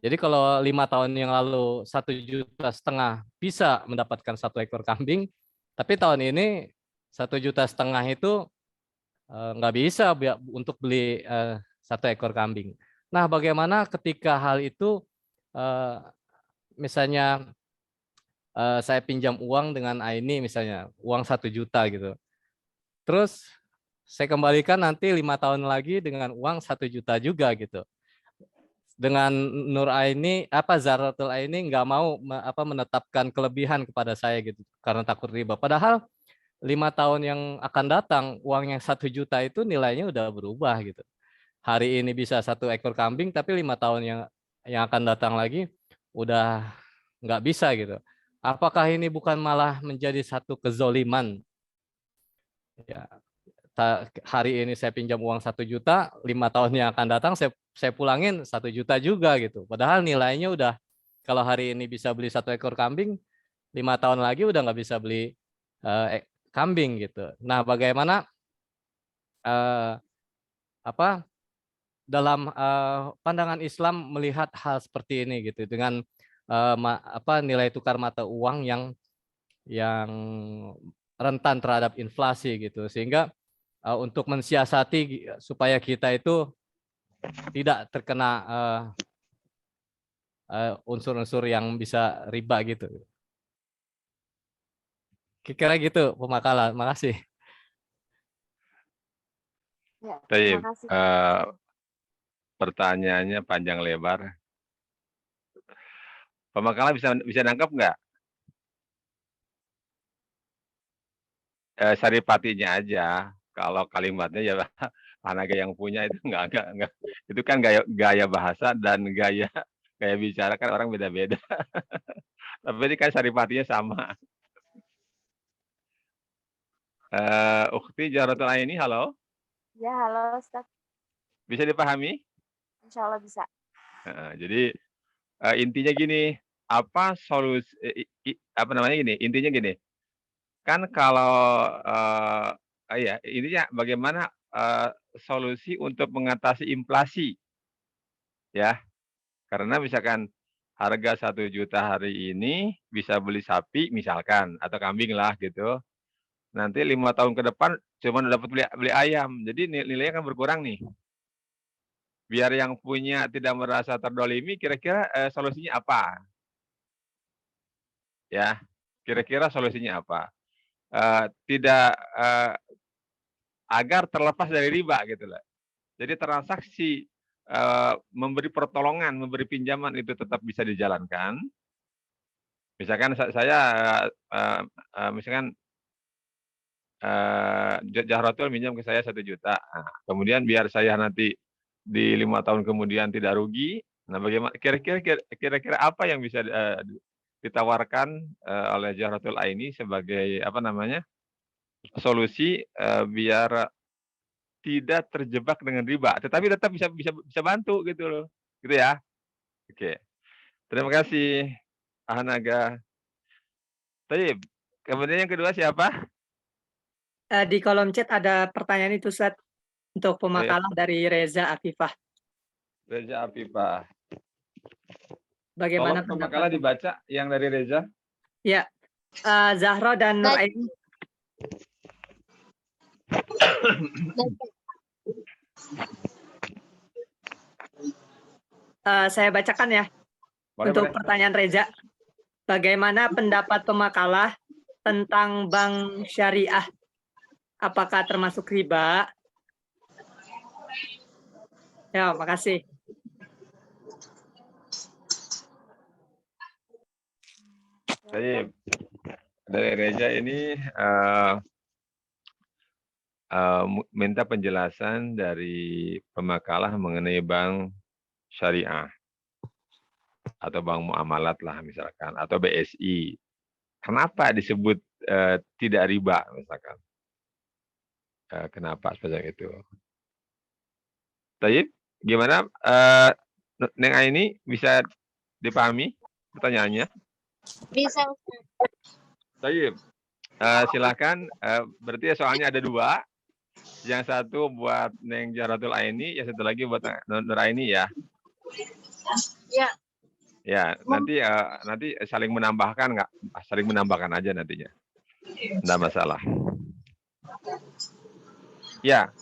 Jadi kalau 5 tahun yang lalu 1,5 juta bisa mendapatkan 1 ekor kambing, tapi tahun ini 1,5 juta itu nggak bisa untuk beli 1 ekor kambing. Nah, bagaimana ketika hal itu misalnya saya pinjam uang dengan Aini misalnya uang 1 juta gitu, terus saya kembalikan nanti 5 tahun lagi dengan uang 1 juta juga gitu. Dengan Nur Aini Zahratul Aini nggak mau menetapkan kelebihan kepada saya gitu karena takut riba. Padahal 5 tahun yang akan datang uang yang 1 juta itu nilainya udah berubah gitu. Hari ini bisa 1 ekor kambing tapi 5 tahun yang akan datang lagi udah nggak bisa gitu. Apakah ini bukan malah menjadi satu kezoliman? Ya, hari ini saya pinjam uang 1 juta, 5 tahun yang akan datang saya pulangin 1 juta juga gitu. Padahal nilainya udah kalau hari ini bisa beli 1 ekor kambing, 5 tahun lagi udah nggak bisa beli kambing gitu. Nah, bagaimana dalam pandangan Islam melihat hal seperti ini gitu dengan nilai tukar mata uang yang rentan terhadap inflasi gitu, sehingga untuk mensiasati supaya kita itu tidak terkena unsur-unsur yang bisa riba gitu. Kira-kira gitu pemakalan. Makasih. Ya, Baik, terima kasih. pertanyaannya panjang lebar. Pemakalan bisa nangkep nggak? Saripatinya aja. Kalau kalimatnya ya Panaga yang punya itu nggak. Itu kan gaya bahasa dan gaya bicara kan orang beda-beda. Tapi ini kan saripatinya sama. Ukhti Zahratul Aini, halo. Ya, halo Ustaz. Bisa dipahami? Insya Allah bisa. Jadi intinya gini, apa solusi intinya gini. Kan kalau intinya bagaimana solusi untuk mengatasi inflasi, ya. Karena misalkan harga 1 juta hari ini bisa beli sapi misalkan atau kambing lah gitu. Nanti 5 tahun ke depan cuma dapat beli ayam. Jadi nilainya kan berkurang nih. Biar yang punya tidak merasa terdolimi, kira-kira solusinya apa? Ya, kira-kira solusinya apa? Tidak agar terlepas dari riba gitu lah. Jadi transaksi memberi pertolongan, memberi pinjaman itu tetap bisa dijalankan. Misalkan saya misalkan Jahratul minjam ke saya 1 juta. Nah, kemudian biar saya nanti di 5 tahun kemudian tidak rugi. Nah, bagaimana kira-kira apa yang bisa ditawarkan oleh Jahratul Aini sebagai apa namanya solusi biar tidak terjebak dengan riba, tetapi tetap bisa bantu gitu loh, gitu ya. Oke, terima kasih Ahnaga. Baik, kemudian yang kedua siapa? Di kolom chat ada pertanyaan itu, Ustaz, untuk pemakalah dari Reza Afifah. Reza Afifah. Bagaimana Tolong pemakalah dibaca yang dari Reza. Ya, Zahra dan Nur Aini. Saya bacakan ya. Untuk pertanyaan Reza, bagaimana pendapat pemakalah tentang bank syariah? Apakah termasuk riba? Ya, makasih. Baik, dari Reza ini minta penjelasan dari pemakalah mengenai bank syariah atau bank muamalat lah misalkan, atau BSI. Kenapa disebut tidak riba misalkan? Kenapa seperti itu? Taib, gimana? Neng Aini bisa dipahami pertanyaannya? Bisa. Taib, silakan. Berarti soalnya ada 2. Yang satu buat Neng Jahratul Aini, yang satu lagi buat Nur Aini ya. Ya. Ya, nanti saling menambahkan nggak? Saling menambahkan aja nantinya. Nggak masalah. Ya,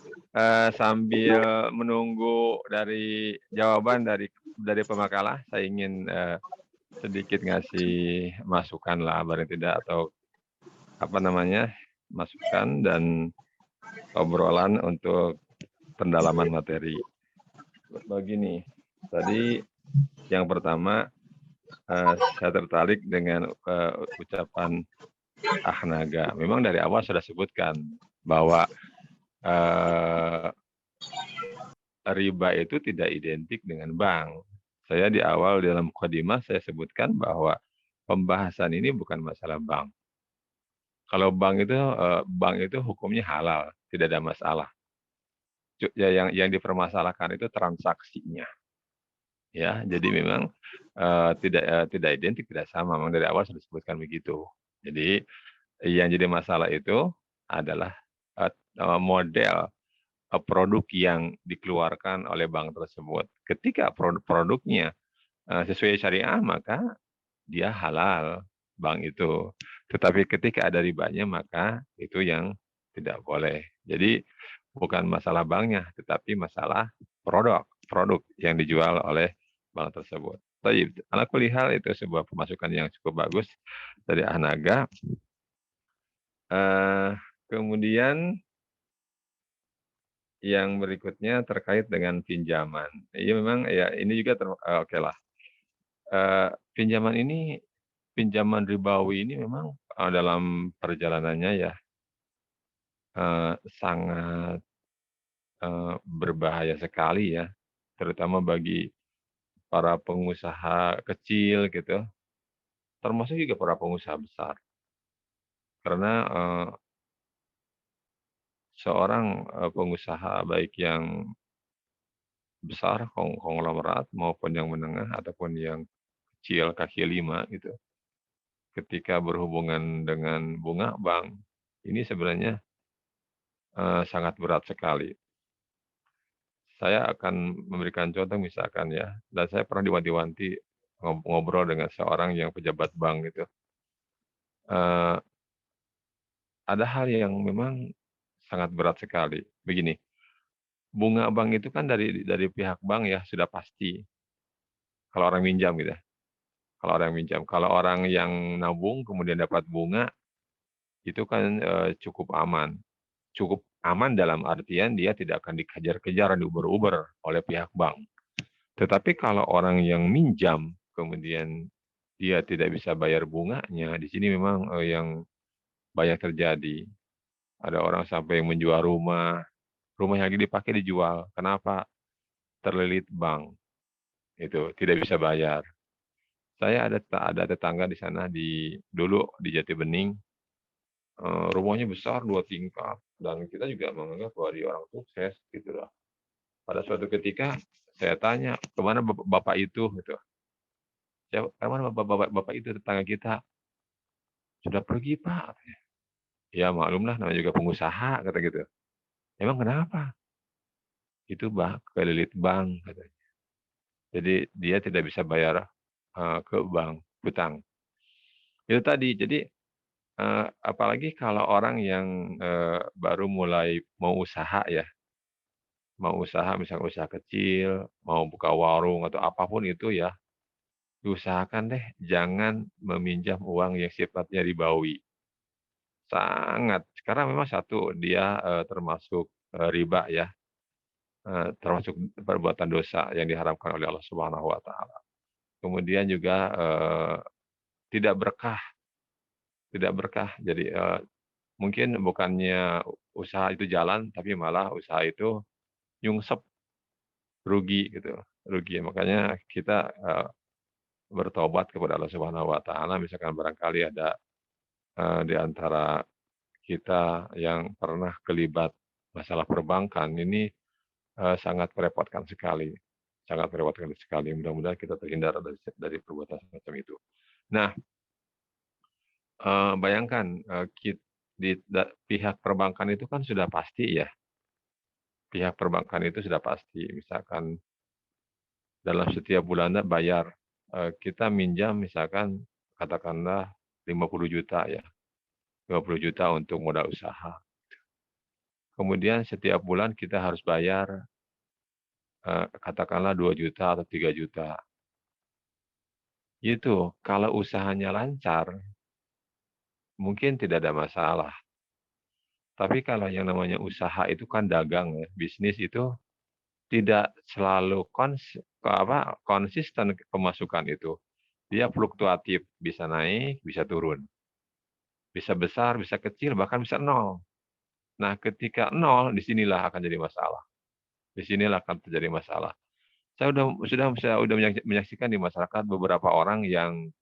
sambil menunggu dari jawaban dari pemakalah, saya ingin sedikit ngasih masukan lah, barang tidak, atau apa namanya, masukan dan obrolan untuk pendalaman materi. Begini, tadi yang pertama saya tertarik dengan ucapan Ahnaga. Memang dari awal sudah sebutkan bahwa riba itu tidak identik dengan bank. Saya di awal dalam mukadimah saya sebutkan bahwa pembahasan ini bukan masalah bank. Kalau bank itu hukumnya halal, tidak ada masalah. Ya, yang dipermasalahkan itu transaksinya. Ya, jadi memang tidak identik, tidak sama. Memang dari awal sudah disebutkan begitu. Jadi yang jadi masalah itu adalah model produk yang dikeluarkan oleh bank tersebut. Ketika produknya sesuai syariah, maka dia halal bank itu. Tetapi ketika ada ribanya, maka itu yang tidak boleh. Jadi bukan masalah banknya, tetapi masalah produk yang dijual oleh bank tersebut. Tapi ala kulli hal itu sebuah pemasukan yang cukup bagus dari Ahnaga. Kemudian yang berikutnya terkait dengan pinjaman. Iya memang ya ini juga oke lah. Pinjaman ribawi ini memang dalam perjalanannya ya sangat berbahaya sekali ya, terutama bagi para pengusaha kecil gitu, termasuk juga para pengusaha besar. Karena seorang pengusaha baik yang besar, konglomerat maupun yang menengah ataupun yang kecil kaki 5 gitu, ketika berhubungan dengan bunga bank, ini sebenarnya sangat berat sekali. Saya akan memberikan contoh misalkan ya, dan saya pernah diwanti-wanti ngobrol dengan seorang yang pejabat bank gitu. Ada hal yang memang sangat berat sekali. Begini, bunga bank itu kan dari pihak bank ya sudah pasti. Kalau orang minjam gitu ya. Kalau orang minjam. Kalau orang yang nabung kemudian dapat bunga itu kan cukup aman. Cukup aman dalam artian dia tidak akan dikejar-kejar, diuber-uber oleh pihak bank. Tetapi kalau orang yang minjam kemudian dia tidak bisa bayar bunganya, di sini memang yang banyak terjadi. Ada orang sampai yang menjual rumah yang lagi dipakai dijual. Kenapa? Terlilit bank. Itu tidak bisa bayar. Saya ada tetangga di sana dulu di Jati Bening, rumahnya besar 2 tingkat dan kita juga menganggap bahwa dia orang sukses gitu loh. Pada suatu ketika saya tanya, "Kemana bapak itu?" gitu. "Kemana bapak itu tetangga kita?" "Sudah pergi, Pak." "Ya maklumlah namanya juga pengusaha," kata gitu. "Emang kenapa?" "Itu kelilit bank," katanya. Jadi dia tidak bisa bayar ke bank, hutang. Itu tadi, jadi apalagi kalau orang yang baru mulai mau usaha ya, mau usaha misalnya usaha kecil, mau buka warung atau apapun itu ya, diusahakan deh jangan meminjam uang yang sifatnya ribawi. Sangat, karena memang satu dia termasuk riba ya, termasuk perbuatan dosa yang diharamkan oleh Allah Subhanahu wa taala. Kemudian juga tidak berkah. Tidak berkah. Jadi, mungkin bukannya usaha itu jalan, tapi malah usaha itu nyungsep, rugi gitu, rugi. Makanya kita, bertobat kepada Allah Subhanahu wa taala, misalkan barangkali ada, di antara kita yang pernah kelibat masalah perbankan, ini, sangat merepotkan sekali. Mudah-mudahan kita terhindar dari perbuatan semacam itu. Nah, bayangkan, pihak perbankan itu kan sudah pasti ya, pihak perbankan itu sudah pasti. Misalkan dalam setiap bulannya bayar, kita minjam misalkan katakanlah 50 juta ya, 50 juta untuk modal usaha. Kemudian setiap bulan kita harus bayar, katakanlah 2 juta atau 3 juta. Itu kalau usahanya lancar, mungkin tidak ada masalah. Tapi kalau yang namanya usaha itu kan dagang ya, bisnis itu tidak selalu konsisten pemasukan itu. Dia fluktuatif, bisa naik, bisa turun. Bisa besar, bisa kecil, bahkan bisa nol. Nah, ketika nol, disinilah akan jadi masalah. Disinilah akan terjadi masalah. Saya udah menyaksikan di masyarakat beberapa orang yang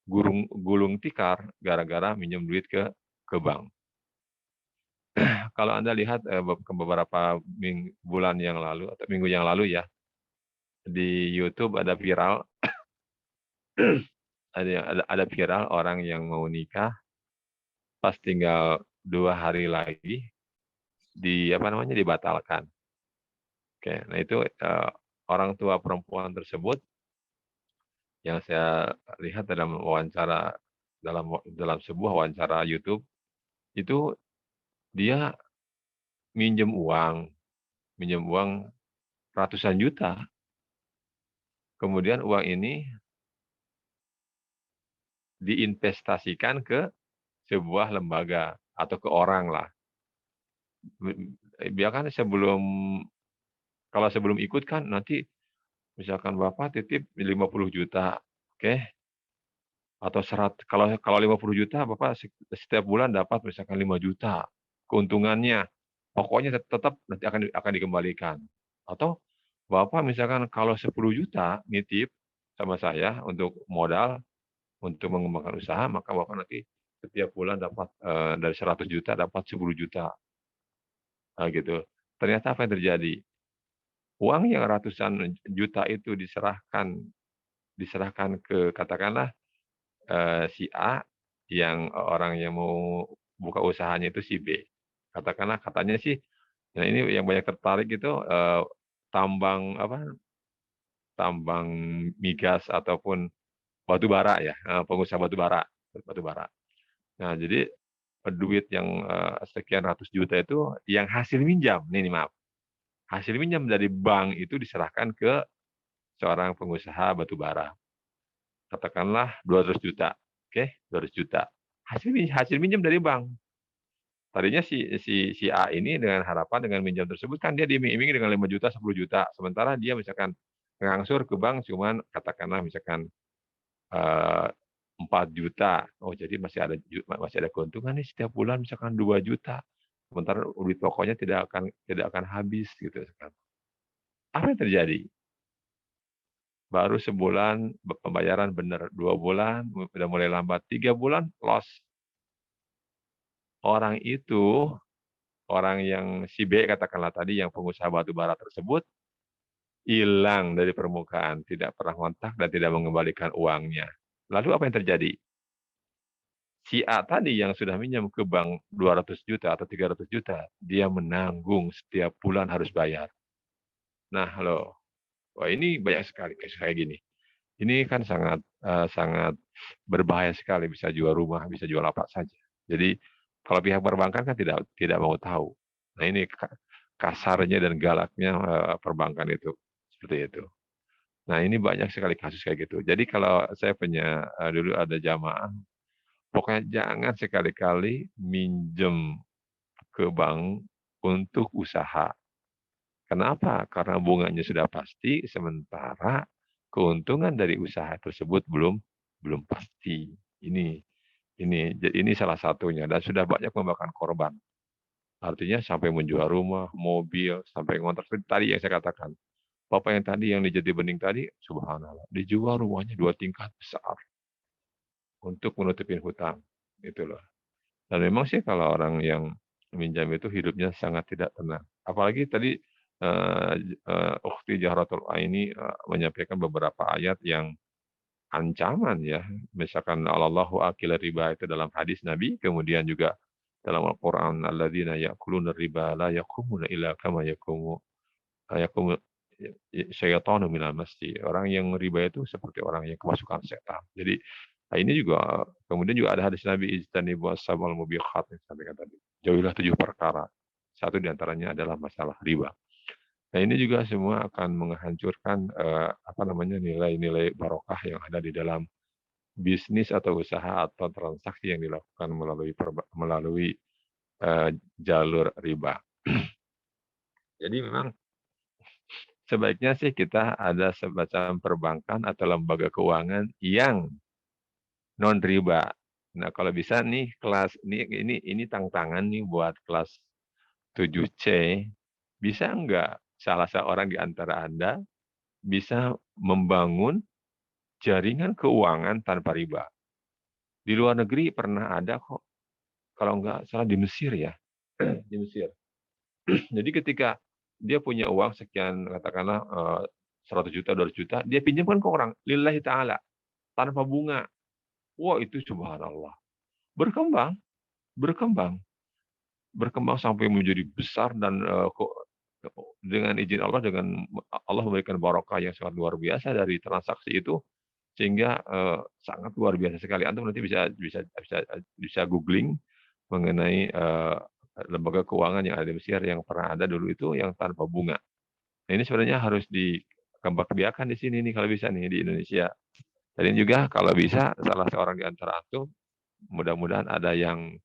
gulung tikar gara-gara minjem duit ke bank. Kalau Anda lihat beberapa bulan yang lalu atau minggu yang lalu ya, di YouTube ada viral ada viral orang yang mau nikah, pas tinggal 2 hari lagi dibatalkan. Oke, nah itu orang tua perempuan tersebut yang saya lihat dalam wawancara dalam sebuah wawancara YouTube, itu dia minjem uang ratusan juta. Kemudian uang ini diinvestasikan ke sebuah lembaga atau ke orang lah. Biarkan kalau sebelum ikut kan nanti misalkan Bapak titip 50 juta, oke? Atau kalau 50 juta Bapak setiap bulan dapat misalkan 5 juta keuntungannya. Pokoknya tetap nanti akan dikembalikan. Atau Bapak misalkan kalau 10 juta nitip sama saya untuk modal untuk mengembangkan usaha, maka Bapak nanti setiap bulan dapat dari 100 juta dapat 10 juta. Nah, gitu. Ternyata apa yang terjadi? Uang yang ratusan juta itu diserahkan ke katakanlah si A yang orang yang mau buka usahanya itu si B. Katakanlah katanya sih, nah ini yang banyak tertarik itu tambang migas ataupun batu bara ya, pengusaha batu bara. Nah, jadi duit yang sekian ratus juta itu yang hasil minjam, maaf, Hasil minjam dari bank itu diserahkan ke seorang pengusaha batubara. Katakanlah 200 juta. Oke, 200 juta. Hasil minjam dari bank. Tadinya si A ini dengan harapan dengan minjam tersebut kan dia diiming-imingi dengan 5 juta, 10 juta. Sementara dia misalkan ngangsur ke bank cuman katakanlah misalkan 4 juta. Oh, jadi masih ada keuntungan nih setiap bulan misalkan 2 juta. Sementara duit pokoknya tidak akan habis gitu kan. Apa yang terjadi? Baru sebulan pembayaran benar, 2 bulan udah mulai lambat, 3 bulan loss. Orang itu, orang yang si B katakanlah tadi yang pengusaha batubara tersebut hilang dari permukaan, tidak pernah kontak dan tidak mengembalikan uangnya. Lalu apa yang terjadi? Si A tadi yang sudah minjam ke bank 200 juta atau 300 juta, dia menanggung setiap bulan harus bayar. Nah, loh. Wah, ini banyak sekali kayak gini. Ini kan sangat berbahaya sekali, bisa jual rumah, bisa jual apa saja. Jadi kalau pihak perbankan kan tidak mau tahu. Nah, ini kasarnya dan galaknya perbankan itu seperti itu. Nah, ini banyak sekali kasus kayak gitu. Jadi kalau saya punya dulu ada jamaah, pokoknya jangan sekali-kali minjem ke bank untuk usaha. Kenapa? Karena bunganya sudah pasti, sementara keuntungan dari usaha tersebut belum pasti. Ini salah satunya dan sudah banyak memakan korban. Artinya sampai menjual rumah, mobil, sampai ngontrak tadi yang saya katakan. Bapak yang tadi yang di Jatibening tadi, subhanallah, dijual rumahnya 2 tingkat besar untuk menutupin hutang. Itu loh. Dan memang sih kalau orang yang meminjam itu hidupnya sangat tidak tenang. Apalagi tadi Ukhti Jahratul Aini menyampaikan beberapa ayat yang ancaman ya. Misalkan Allahu akila riba itu dalam hadis Nabi, kemudian juga dalam Al-Qur'an alladzina ya'kuluna riba la yaqumuna illa kama yaqumu syaitanu minal masjid. Orang yang riba itu seperti orang yang kemasukan setan. Jadi ini juga kemudian juga ada hadis Nabi ijtanibu as-sab'al mubiqat yang sampaikan tadi. Jauhilah 7 perkara. Satu di antaranya adalah masalah riba. Nah, ini juga semua akan menghancurkan nilai-nilai barokah yang ada di dalam bisnis atau usaha atau transaksi yang dilakukan melalui jalur riba. Jadi memang sebaiknya sih kita ada semacam perbankan atau lembaga keuangan yang non riba. Nah, kalau bisa nih kelas ini tantangan nih buat kelas 7C, bisa enggak salah seorang di antara Anda bisa membangun jaringan keuangan tanpa riba. Di luar negeri pernah ada kok, kalau enggak salah di Mesir ya, di Mesir. Jadi ketika dia punya uang sekian, katakanlah 100 juta, 200 juta, dia pinjamkan ke orang, lillahi ta'ala, tanpa bunga. Wah, itu subhanallah. Berkembang sampai menjadi besar dan dengan izin Allah, dengan Allah memberikan barokah yang sangat luar biasa dari transaksi itu, sehingga sangat luar biasa sekali. Antum nanti bisa googling mengenai lembaga keuangan yang ada di Mesir yang pernah ada dulu itu yang tanpa bunga. Nah, ini sebenarnya harus dikembangbiakan di sini nih kalau bisa nih di Indonesia. Dan juga kalau bisa salah seorang di antara antum, mudah-mudahan ada yang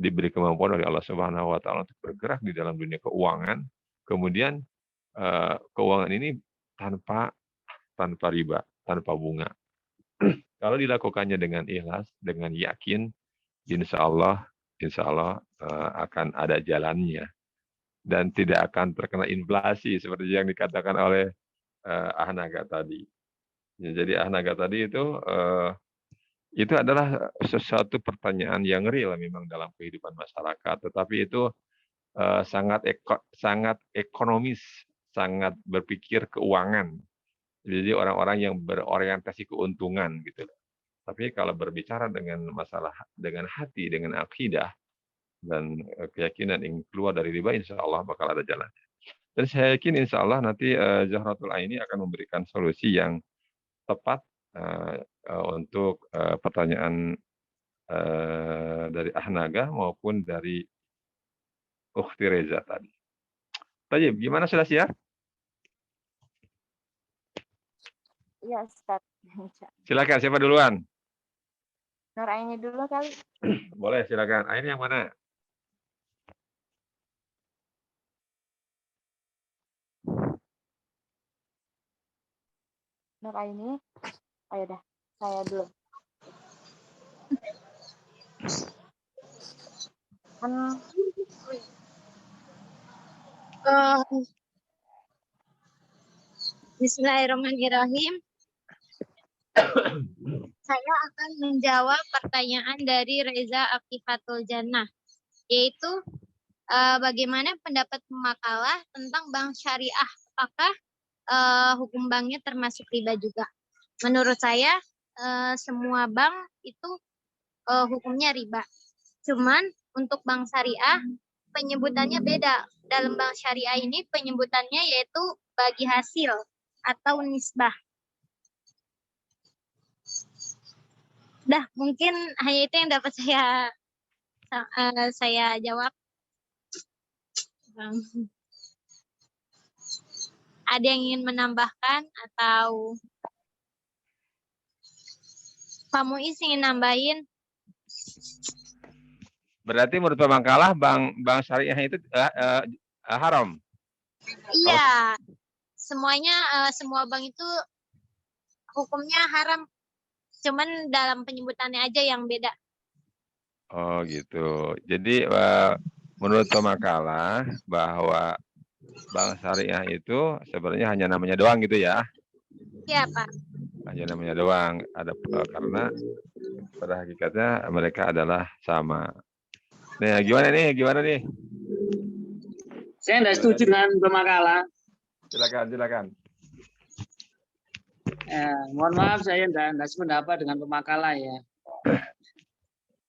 diberi kemampuan oleh Allah Subhanahu wa taala untuk bergerak di dalam dunia keuangan. Kemudian keuangan ini tanpa riba, tanpa bunga. Kalau dilakukannya dengan ikhlas, dengan yakin, insya Allah akan ada jalannya dan tidak akan terkena inflasi seperti yang dikatakan oleh Ahnaga tadi. Jadi Ahnaga tadi itu adalah sesuatu pertanyaan yang real memang dalam kehidupan masyarakat, tetapi itu sangat ekonomis, sangat berpikir keuangan. Jadi orang-orang yang berorientasi keuntungan gitu. Tapi kalau berbicara dengan masalah dengan hati, dengan akidah dan keyakinan yang keluar dari riba, insya Allah bakal ada jalan. Dan saya yakin insya Allah nanti Zahratul Aini akan memberikan solusi yang tepat untuk pertanyaan dari Ahnaga maupun dari Ukhti Reza tadi. Tayyib, gimana sudah siap? Iya, Ustaz. Silakan, siapa duluan? Nur Aini dulu kali. Boleh, silakan. Ain yang mana? Nur Aini. Oh ya dah, saya dulu. Kan Bismillahirrahmanirrahim. Saya akan menjawab pertanyaan dari Reza Afifatul Jannah, yaitu bagaimana pendapat pemakalah tentang bank syariah? Apakah hukum banknya termasuk riba juga? Menurut saya semua bank itu hukumnya riba. Cuman untuk bank syariah penyebutannya beda. Dalam bank syariah ini penyebutannya yaitu bagi hasil atau nisbah. Dah, mungkin hanya itu yang dapat saya jawab. Ada yang ingin menambahkan atau Pak Muiz ingin nambahin? Berarti menurut pemakalah bank syariah itu haram. Iya, semuanya semua bank itu hukumnya haram, cuman dalam penyebutannya aja yang beda. Oh gitu. Jadi menurut pemakalah bahwa bank syariah itu sebenarnya hanya namanya doang gitu ya? Iya, Pak. Hanya namanya doang. Ada karena pada hakikatnya mereka adalah sama. Nah, gimana nih? Gimana nih? Saya tidak setuju dengan pemakalah. Silakan. Mohon maaf, saya tidak sependapat dengan pemakalah ya.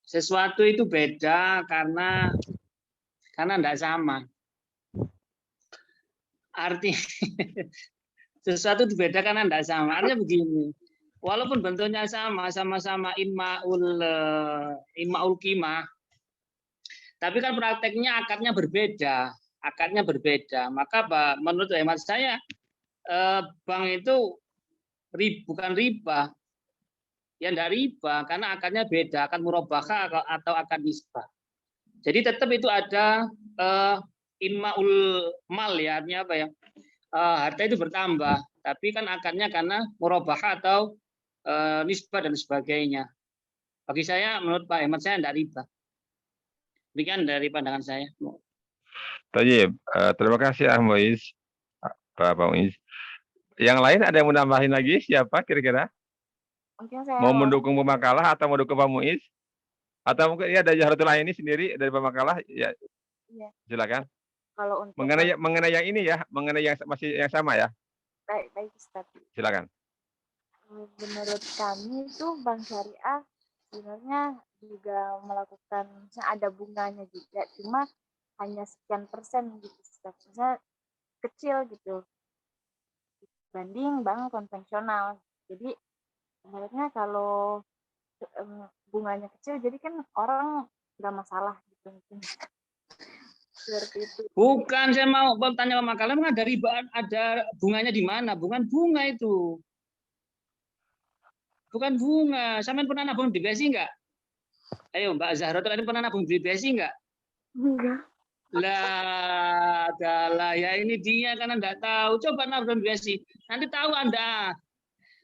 Sesuatu itu beda karena tidak sama. Arti sesuatu itu beda karena tidak sama. Artinya begini. Walaupun bentuknya sama-sama inmaul qimah, tapi kan prakteknya akadnya berbeda. Maka menurut hemat saya bank itu bukan riba. Ya enggak riba karena akadnya beda, akad murabahah atau akad nisbah. Jadi tetap itu ada inmaul mal ya, artinya apa ya? Harta itu bertambah, tapi kan akadnya karena murabahah atau nisbah dan sebagainya. Bagi saya, menurut Pak Hemat saya enggak riba. Demikian dari pandangan saya. Tayyib, terima kasih Muiz. Pak Muiz. Yang lain ada yang mau nambahin lagi? Siapa kira-kira? mungkin saya Mau mendukung pemakalah atau mendukung Pak Muiz? Atau mungkin ya ada Zahratul Aini sendiri dari pemakalah? Ya, Iya. silakan. Kalau untuk Mengenai yang ini ya, mengenai yang masih yang sama ya. baik Ustaz. Silakan. Menurut kami itu bank syariah sebenarnya juga melakukan, misalnya ada bunganya juga, cuma hanya sekian persen gitu, misalnya kecil gitu dibanding bank konvensional. Jadi sebenarnya kalau bunganya kecil, jadi kan orang nggak masalah gitu mungkin. Seperti itu. Bukan, saya mau bertanya sama kalian, memang ada riba, ada bunganya di mana? Bukan bunga itu. Bukan bunga. Sampean pernah nabung di BSI enggak? Ayo Mbak Zahratul ini pernah nabung di BSI enggak? Enggak. Lah ya ini dia karena enggak tahu. Coba nabung di BSI. Nanti tahu Anda.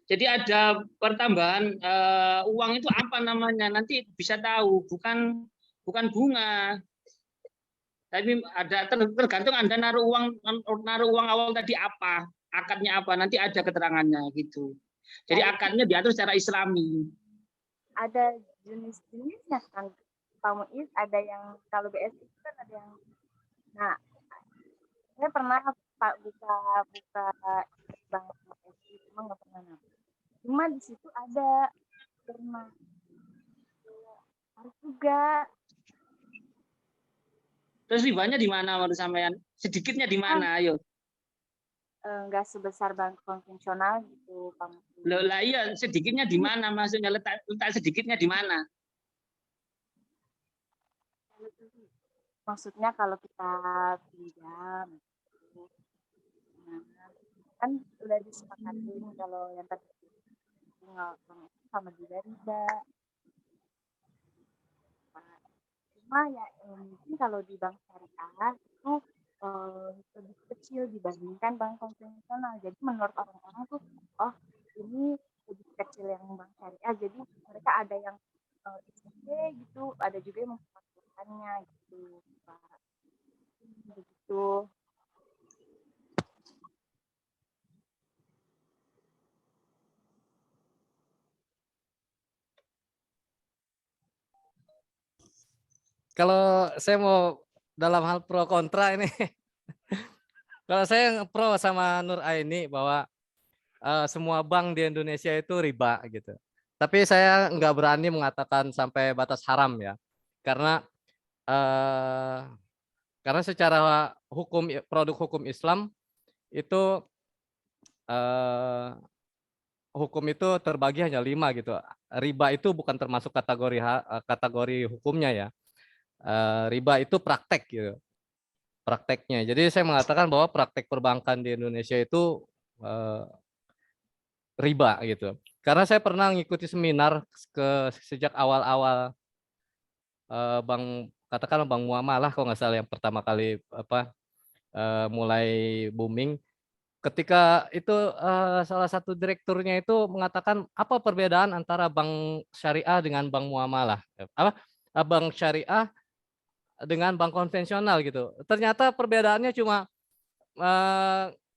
Jadi ada pertambahan uang itu apa namanya? Nanti bisa tahu. Bukan bunga. Tapi ada tergantung Anda naruh uang awal tadi apa, akadnya apa, nanti ada keterangannya gitu. Jadi akadnya diatur secara Islami. Ada jenis-jenisnya kan Pak Muiz, ada yang kalau BSI itu kan ada yang, nah saya pernah Pak buka bank BSI, cuma nggak pernah nabung. Cuma di situ ada pernah harus juga. Terus ribanya di mana menurut sampean? Sedikitnya di mana? Ayo. Nggak sebesar bank konvensional gitu, Pak. Lah iya, sedikitnya di mana? Maksudnya letak sedikitnya di mana? Maksudnya kalau kita pinjam kan udah disepakatin kalau yang tadi bunga bank itu sama juga riba. Nah, cuma ya mungkin kalau di bank syariah itu lebih kecil dibandingkan bank konvensional. Jadi menurut orang-orang tuh, oh ini lebih kecil yang bank syariah. Jadi mereka ada yang ICP gitu, ada juga yang memperlakukannya gitu, Pak. Begitu. Kalau saya mau dalam hal pro kontra ini, kalau saya pro sama Nur Aini bahwa semua bank di Indonesia itu riba gitu. Tapi saya nggak berani mengatakan sampai batas haram ya, karena karena secara hukum produk hukum Islam itu hukum itu terbagi hanya 5 gitu. Riba itu bukan termasuk kategori hukumnya ya. Riba itu praktek gitu. Prakteknya. Jadi saya mengatakan bahwa praktek perbankan di Indonesia itu riba gitu. Karena saya pernah mengikuti seminar sejak awal-awal katakanlah Bank Muamalah kalau nggak salah yang pertama kali mulai booming. Ketika itu salah satu direkturnya itu mengatakan apa perbedaan antara bank syariah dengan bank muamalah? Bank syariah dengan bank konvensional gitu. Ternyata perbedaannya cuma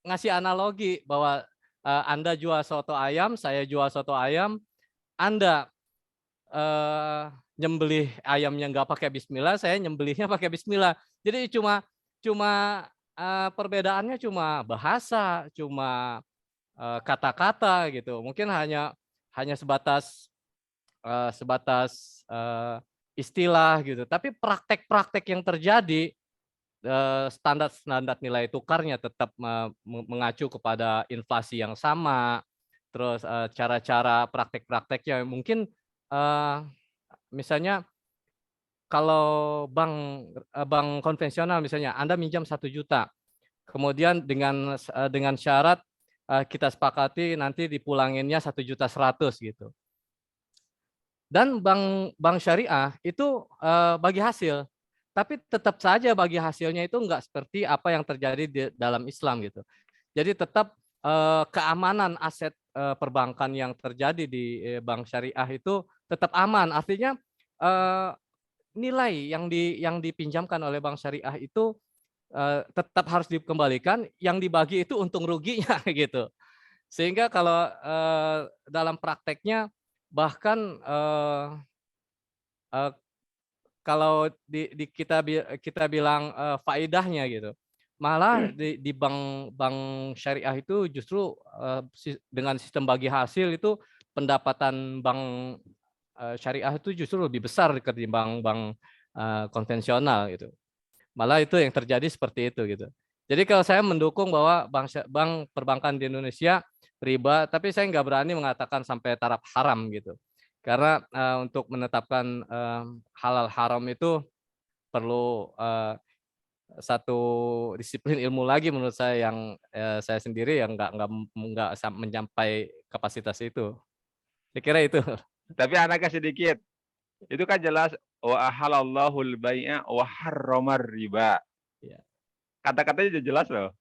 ngasih analogi bahwa Anda jual soto ayam, saya jual soto ayam, Anda nyembelih ayamnya nggak pakai bismillah, saya nyembelihnya pakai bismillah. Jadi cuma perbedaannya cuma bahasa, cuma kata-kata gitu. Mungkin hanya sebatas istilah gitu. Tapi praktek-praktek yang terjadi, standar nilai tukarnya tetap mengacu kepada inflasi yang sama. Terus cara-cara praktek-prakteknya mungkin misalnya kalau bank konvensional misalnya Anda minjam 1 juta, kemudian dengan syarat kita sepakati nanti dipulanginnya 1.100.000 gitu. Dan bank syariah itu bagi hasil, tapi tetap saja bagi hasilnya itu enggak seperti apa yang terjadi di dalam Islam gitu. Jadi tetap keamanan aset perbankan yang terjadi di bank syariah itu tetap aman. Artinya nilai yang dipinjamkan oleh bank syariah itu tetap harus dikembalikan, yang dibagi itu untung ruginya gitu. Sehingga kalau dalam prakteknya bahkan kalau kita bilang faedahnya gitu, malah di bank syariah itu justru dengan sistem bagi hasil itu pendapatan bank syariah itu justru lebih besar ketimbang bank konvensional gitu. Malah itu yang terjadi seperti itu gitu. Jadi kalau saya mendukung bahwa bank perbankan di Indonesia riba, tapi saya nggak berani mengatakan sampai taraf haram gitu. Karena untuk menetapkan halal haram itu perlu satu disiplin ilmu lagi menurut saya yang saya sendiri yang nggak mencapai kapasitas itu. Saya kira itu. Tapi anaknya sedikit. Itu kan jelas wa ahalallahul bai'a wa harramar riba. Ya. Kata-katanya sudah jelas loh.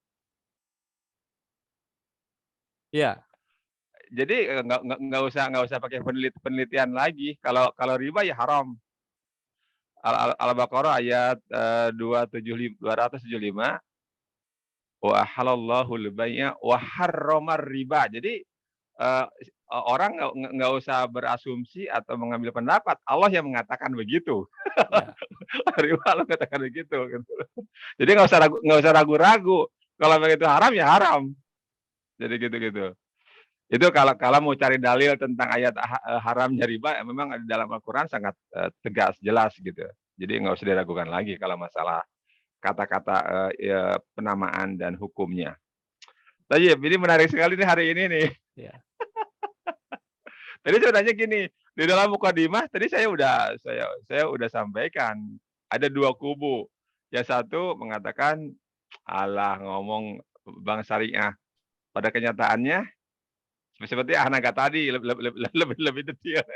Iya. Jadi nggak usah pakai penelitian lagi. Kalau riba ya haram. Al-Baqarah ayat 275 wa ahalallahul bai'a wa harramar riba. Jadi orang nggak usah berasumsi atau mengambil pendapat. Allah yang mengatakan begitu. Ya. Riba Allah katakan begitu. Jadi nggak usah ragu-ragu. Kalau begitu haram ya haram. Jadi gitu. Itu kalau mau cari dalil tentang ayat haramnya riba, memang di dalam Al-Quran sangat tegas, jelas gitu. Jadi nggak usah diragukan lagi kalau masalah kata-kata penamaan dan hukumnya. Tapi ini menarik sekali nih hari ini nih. Ya. Tadi sebenarnya gini, di dalam mukadimah tadi saya udah sampaikan ada 2 kubu. Yang satu mengatakan alah ngomong bank syariah pada kenyataannya seperti Hanaga tadi lebih detail.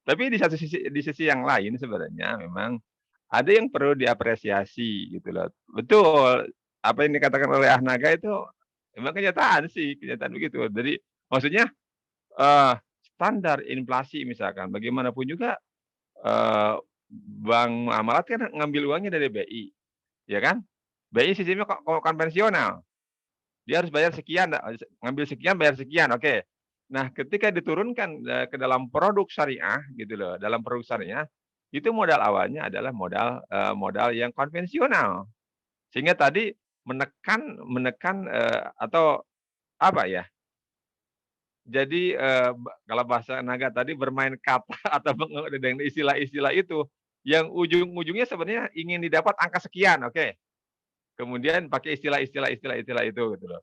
Tapi di sisi yang lain sebenarnya memang ada yang perlu diapresiasi gitu loh. Betul, apa yang dikatakan oleh Hanaga itu memang kenyataan sih, kenyataan begitu. Jadi maksudnya standar inflasi misalkan, bagaimanapun juga Bank Muamalat kan ngambil uangnya dari BI, ya kan? BI sistemnya konvensional. Dia harus bayar sekian, ngambil sekian, bayar sekian, oke. Nah, ketika diturunkan ke dalam produk syariah, gitu loh, dalam produk syariah, itu modal awalnya adalah modal yang konvensional. Sehingga tadi menekan atau apa ya? Jadi kalau bahasa Naga tadi bermain kata atau dengan istilah-istilah itu, yang ujung-ujungnya sebenarnya ingin didapat angka sekian, oke. Kemudian pakai istilah itu gitu loh.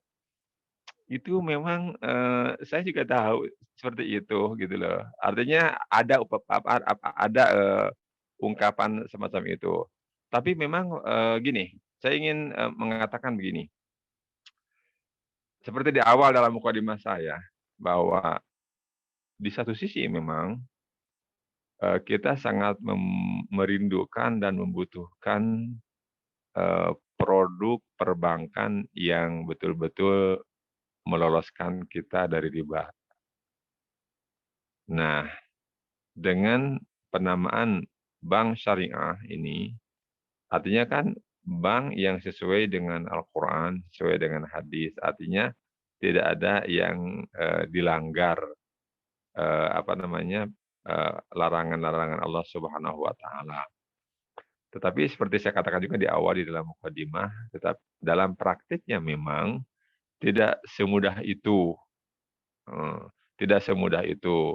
Itu memang saya juga tahu seperti itu gitu loh. Artinya ada ungkapan semacam itu. Tapi memang gini, saya ingin mengatakan begini. Seperti di awal dalam mukadimah saya bahwa di satu sisi memang kita sangat merindukan dan membutuhkan produk perbankan yang betul-betul meloloskan kita dari riba. Nah, dengan penamaan bank syariah ini, artinya kan bank yang sesuai dengan Al-Quran, sesuai dengan hadis, artinya tidak ada yang dilanggar larangan-larangan Allah Subhanahu wa Ta'ala. Tetapi seperti saya katakan juga di awal di dalam mukadimah, tetap dalam praktiknya memang tidak semudah itu. Tidak semudah itu.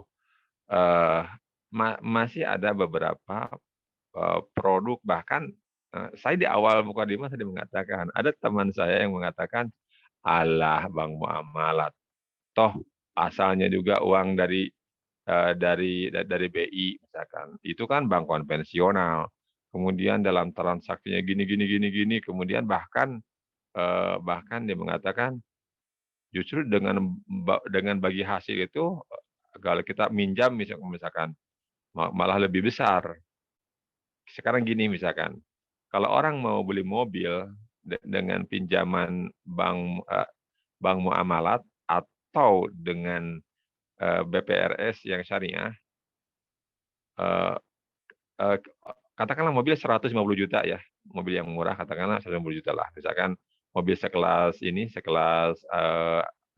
Masih ada beberapa produk, bahkan saya di awal mukadimah tadi mengatakan, ada teman saya yang mengatakan, alah Bank Muamalat, toh asalnya juga uang dari BI misalkan, itu kan bank konvensional. Kemudian dalam transaksinya gini, kemudian bahkan dia mengatakan justru dengan bagi hasil itu kalau kita minjam misalkan malah lebih besar. Sekarang gini misalkan, kalau orang mau beli mobil dengan pinjaman bank muamalat atau dengan BPRS yang syariah, katakanlah mobil 150 juta ya, mobil yang murah katakanlah 150 juta lah, misalkan mobil sekelas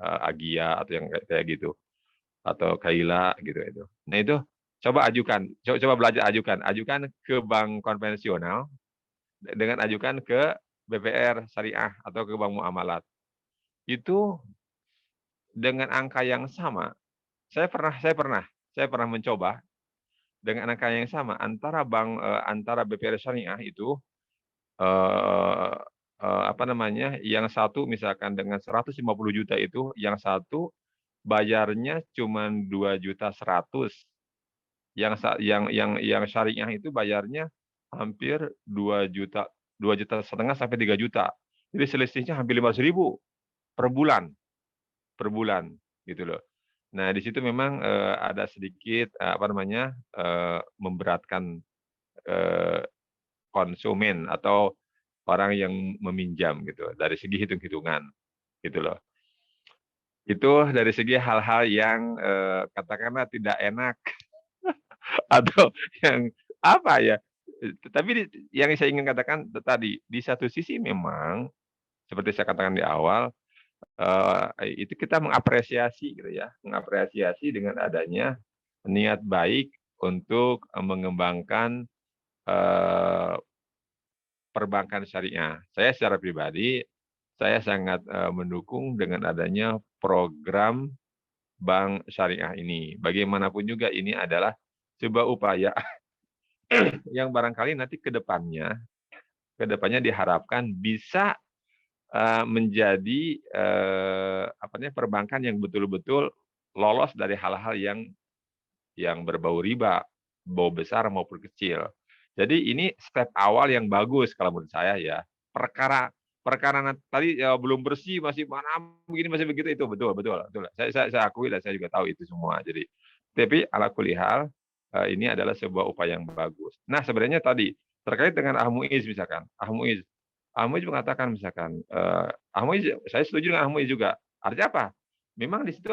Agia atau yang kayak gitu, atau Kaila gitu itu. Nah itu coba belajar ajukan ke bank konvensional dengan ajukan ke BPR syariah atau ke bank muamalat. Itu dengan angka yang sama, saya pernah mencoba dengan angka yang sama antara BPR syariah itu yang satu misalkan dengan 150 juta itu, yang satu bayarnya cuma 2.100.000. Yang syariah itu bayarnya hampir 2,5 juta sampai 3 juta. Jadi selisihnya hampir 500.000 per bulan gitu loh. Nah, di situ memang ada sedikit memberatkan konsumen atau orang yang meminjam gitu dari segi hitung-hitungan gitu loh. Itu dari segi hal-hal yang katakanlah tidak enak atau yang apa ya. Tapi yang saya ingin katakan tadi, di satu sisi memang seperti saya katakan di awal, itu kita mengapresiasi gitu ya, mengapresiasi dengan adanya niat baik untuk mengembangkan perbankan syariah. Saya secara pribadi, saya sangat mendukung dengan adanya program bank syariah ini. Bagaimanapun juga ini adalah sebuah upaya yang barangkali nanti ke depannya diharapkan bisa menjadi perbankan yang betul-betul lolos dari hal-hal yang berbau riba, bau besar maupun kecil. Jadi ini step awal yang bagus kalau menurut saya ya. perkara tadi ya, belum bersih, masih mana begini, masih begitu, itu betul. Saya akui dan saya juga tahu itu semua. Jadi, tapi ala kulli hal, ini adalah sebuah upaya yang bagus. Nah, sebenarnya tadi terkait dengan Muiz misalkan, Muiz mengatakan misalkan, Muiz, saya setuju dengan Muiz juga. Artinya apa? Memang di situ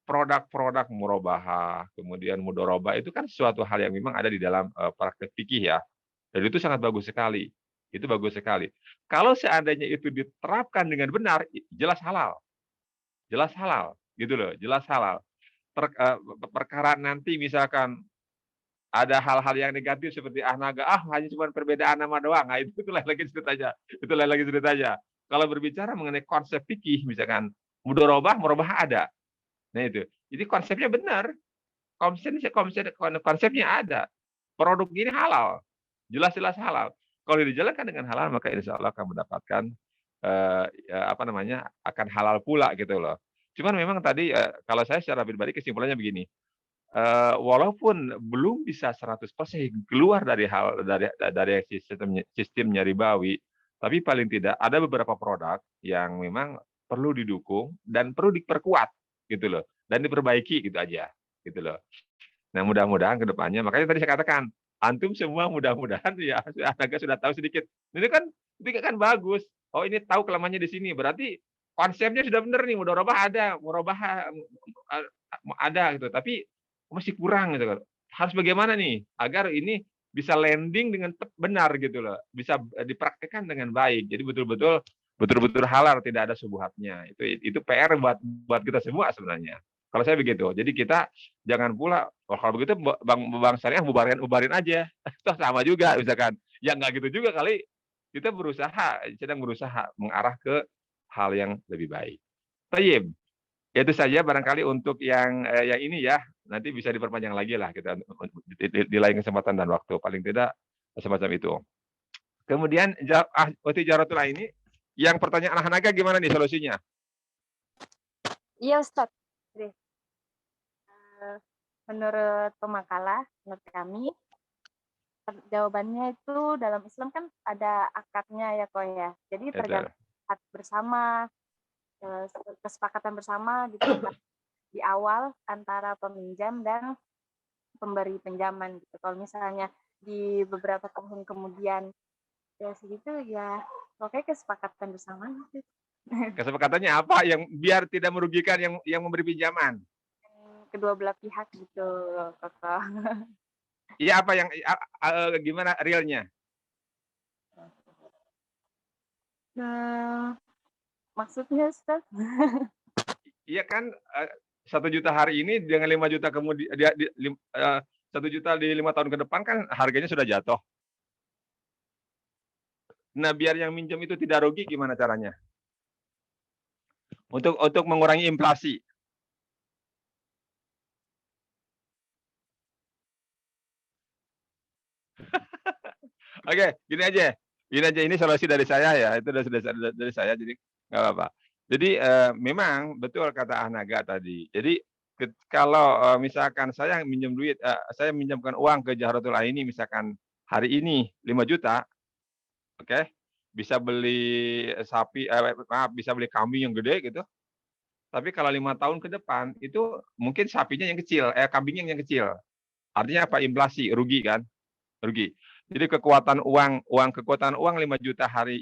produk-produk murabahah, kemudian mudorobah itu kan suatu hal yang memang ada di dalam praktek fikih ya. Dan itu sangat bagus sekali. Itu bagus sekali. Kalau seandainya itu diterapkan dengan benar, jelas halal. Jelas halal, gitu loh, jelas halal. Perkara nanti misalkan ada hal-hal yang negatif seperti naga, hanya cuma perbedaan nama doang. Nah, itu lain lagi ceritanya. Itu lain lagi ceritanya. Kalau berbicara mengenai konsep fikih, misalkan mudorobah, murabah ada. Nah itu. Jadi konsepnya benar. Konsepnya ada. Produk ini halal. Jelas-jelas halal. Kalau dijalankan dengan halal, maka insya Allah akan mendapatkan akan halal pula gitu loh. Cuman memang tadi kalau saya secara pribadi kesimpulannya begini. Walaupun belum bisa 100% keluar dari sistemnya ribawi, tapi paling tidak ada beberapa produk yang memang perlu didukung dan perlu diperkuat gitu loh, dan diperbaiki gitu aja gitu loh. Nah, mudah-mudahan ke depannya, makanya tadi saya katakan, antum semua mudah-mudahan ya agak sudah tahu sedikit. Ini kan bagus. Oh, ini tahu kelemahannya di sini. Berarti konsepnya sudah benar nih, mudorobah ada gitu. Tapi masih kurang gitu kan. Harus bagaimana nih agar ini bisa landing dengan benar gitu loh, bisa dipraktekkan dengan baik. Jadi betul-betul halal, tidak ada syubhatnya. Itu PR buat kita semua sebenarnya. Kalau saya begitu. Jadi kita jangan pula kalau begitu Bang Syariah ubarin aja. Toh sama juga misalkan. Ya enggak gitu juga kali. Kita sedang berusaha mengarah ke hal yang lebih baik. Tayyib. Itu saja barangkali untuk yang ini ya. Nanti bisa diperpanjang lagi lah kita di lain kesempatan dan waktu, paling tidak semacam itu. Kemudian Tijaratul ini yang pertanyaan Hanaga gimana nih solusinya? Iya Ustaz. Menurut pemakalah, menurut kami jawabannya itu dalam Islam kan ada akadnya ya kok ya. Jadi tergantung akad bersama, kesepakatan bersama gitu di awal antara peminjam dan pemberi pinjaman gitu. Kalau misalnya di beberapa tahun kemudian ya segitu ya oke, kesepakatan bersama gitu. Kesepakatannya apa yang biar tidak merugikan yang memberi pinjaman? Kedua belah pihak gitu, Kakak. Iya, apa yang gimana realnya? Nah, maksudnya Ustaz? Iya kan 1 juta hari ini dengan 5 juta kemudian 1 juta di 5 tahun ke depan kan harganya sudah jatuh. Nah, biar yang minjem itu tidak rugi gimana caranya? Untuk mengurangi inflasi. Oke, gini aja. Ini solusi dari saya ya. Itu dari saya, jadi nggak apa-apa. Jadi memang betul kata Ahnaga tadi. Jadi kalau misalkan saya minjem duit, saya minjamkan uang ke Jahratul Aini misalkan hari ini 5 juta, oke, bisa beli bisa beli kambing yang gede gitu. Tapi kalau 5 tahun ke depan itu mungkin sapinya yang kecil, kambingnya yang kecil. Artinya apa? Inflasi, rugi kan? Rugi. Jadi kekuatan uang 5 juta hari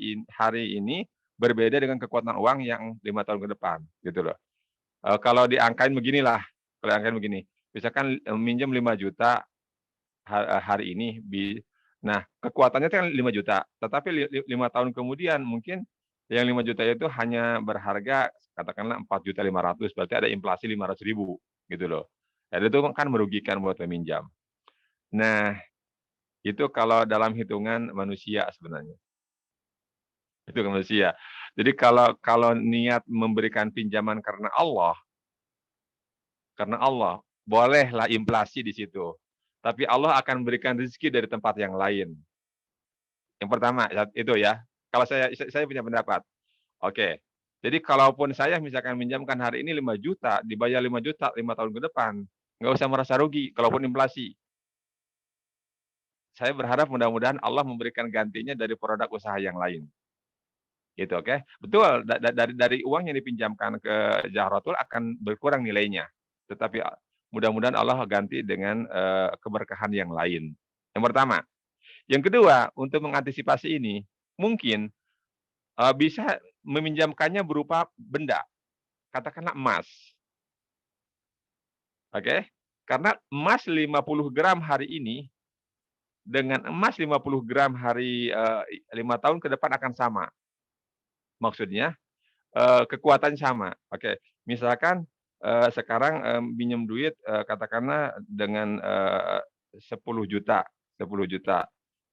ini berbeda dengan kekuatan uang yang 5 tahun ke depan, gitu loh. Kalau diangkain beginilah, misalkan minjem 5 juta hari ini, nah kekuatannya kan 5 juta, tetapi 5 tahun kemudian mungkin yang 5 juta itu hanya berharga katakanlah 4.500.000, berarti ada inflasi 500.000, gitu loh. Dan itu kan merugikan buat peminjam. Nah, itu kalau dalam hitungan manusia sebenarnya. Itu manusia. Jadi kalau niat memberikan pinjaman karena Allah, bolehlah inflasi di situ. Tapi Allah akan memberikan rezeki dari tempat yang lain. Yang pertama itu ya. Kalau saya punya pendapat. Oke. Jadi kalaupun saya misalkan minjamkan hari ini 5 juta, dibayar 5 juta 5 tahun ke depan, nggak usah merasa rugi kalaupun inflasi. Saya berharap mudah-mudahan Allah memberikan gantinya dari produk usaha yang lain. Gitu, oke. Betul, dari uang yang dipinjamkan ke Zahratul akan berkurang nilainya. Tetapi mudah-mudahan Allah ganti dengan keberkahan yang lain. Yang pertama. Yang kedua, untuk mengantisipasi ini, mungkin bisa meminjamkannya berupa benda. Katakanlah emas. Oke? Karena emas 50 gram hari ini dengan emas 50 gram hari 5 tahun ke depan akan sama. Maksudnya kekuatan sama. Oke, misalkan sekarang minjem duit katakanlah dengan 10 juta, 10 juta.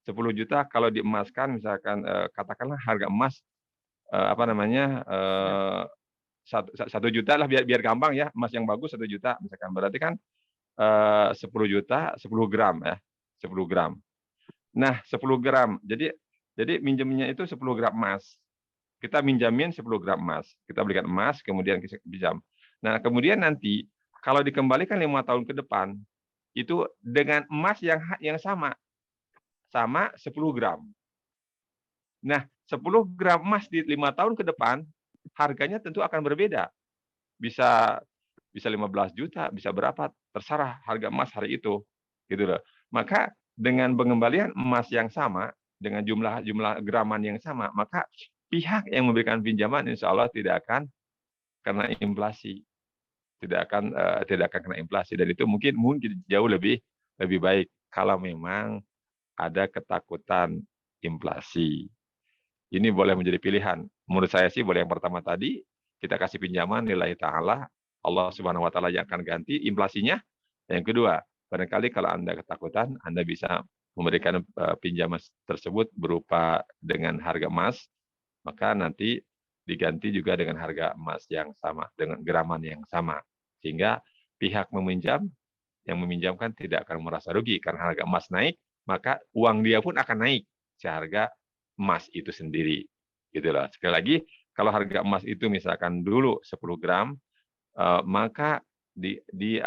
10 juta kalau diemaskan misalkan katakanlah harga emas apa namanya 1 juta lah biar gampang ya, emas yang bagus 1 juta misalkan. Berarti kan 10 juta 10 gram ya, 10 gram. Nah, 10 gram. Jadi minjemnya itu 10 gram emas. Kita minjamin 10 gram emas. Kita belikan emas, kemudian kita pinjam. Nah, kemudian nanti kalau dikembalikan 5 tahun ke depan, itu dengan emas yang sama 10 gram. Nah, 10 gram emas di 5 tahun ke depan, harganya tentu akan berbeda. Bisa 15 juta, bisa berapa, terserah harga emas hari itu. Gitu loh. Maka dengan pengembalian emas yang sama, dengan jumlah graman yang sama, maka pihak yang memberikan pinjaman insya Allah tidak akan kena inflasi, tidak akan kena inflasi, dan itu mungkin jauh lebih baik kalau memang ada ketakutan inflasi. Ini boleh menjadi pilihan. Menurut saya sih boleh yang pertama tadi, kita kasih pinjaman nilai ta'ala, Allah Subhanahu wa taala yang akan ganti inflasinya. Yang kedua, barangkali kalau Anda ketakutan, Anda bisa memberikan pinjaman tersebut berupa dengan harga emas, maka nanti diganti juga dengan harga emas yang sama, dengan graman yang sama. Sehingga pihak yang meminjamkan tidak akan merasa rugi, karena harga emas naik, maka uang dia pun akan naik seharga emas itu sendiri. Gitu loh. Sekali lagi, kalau harga emas itu misalkan dulu 10 gram, maka di 5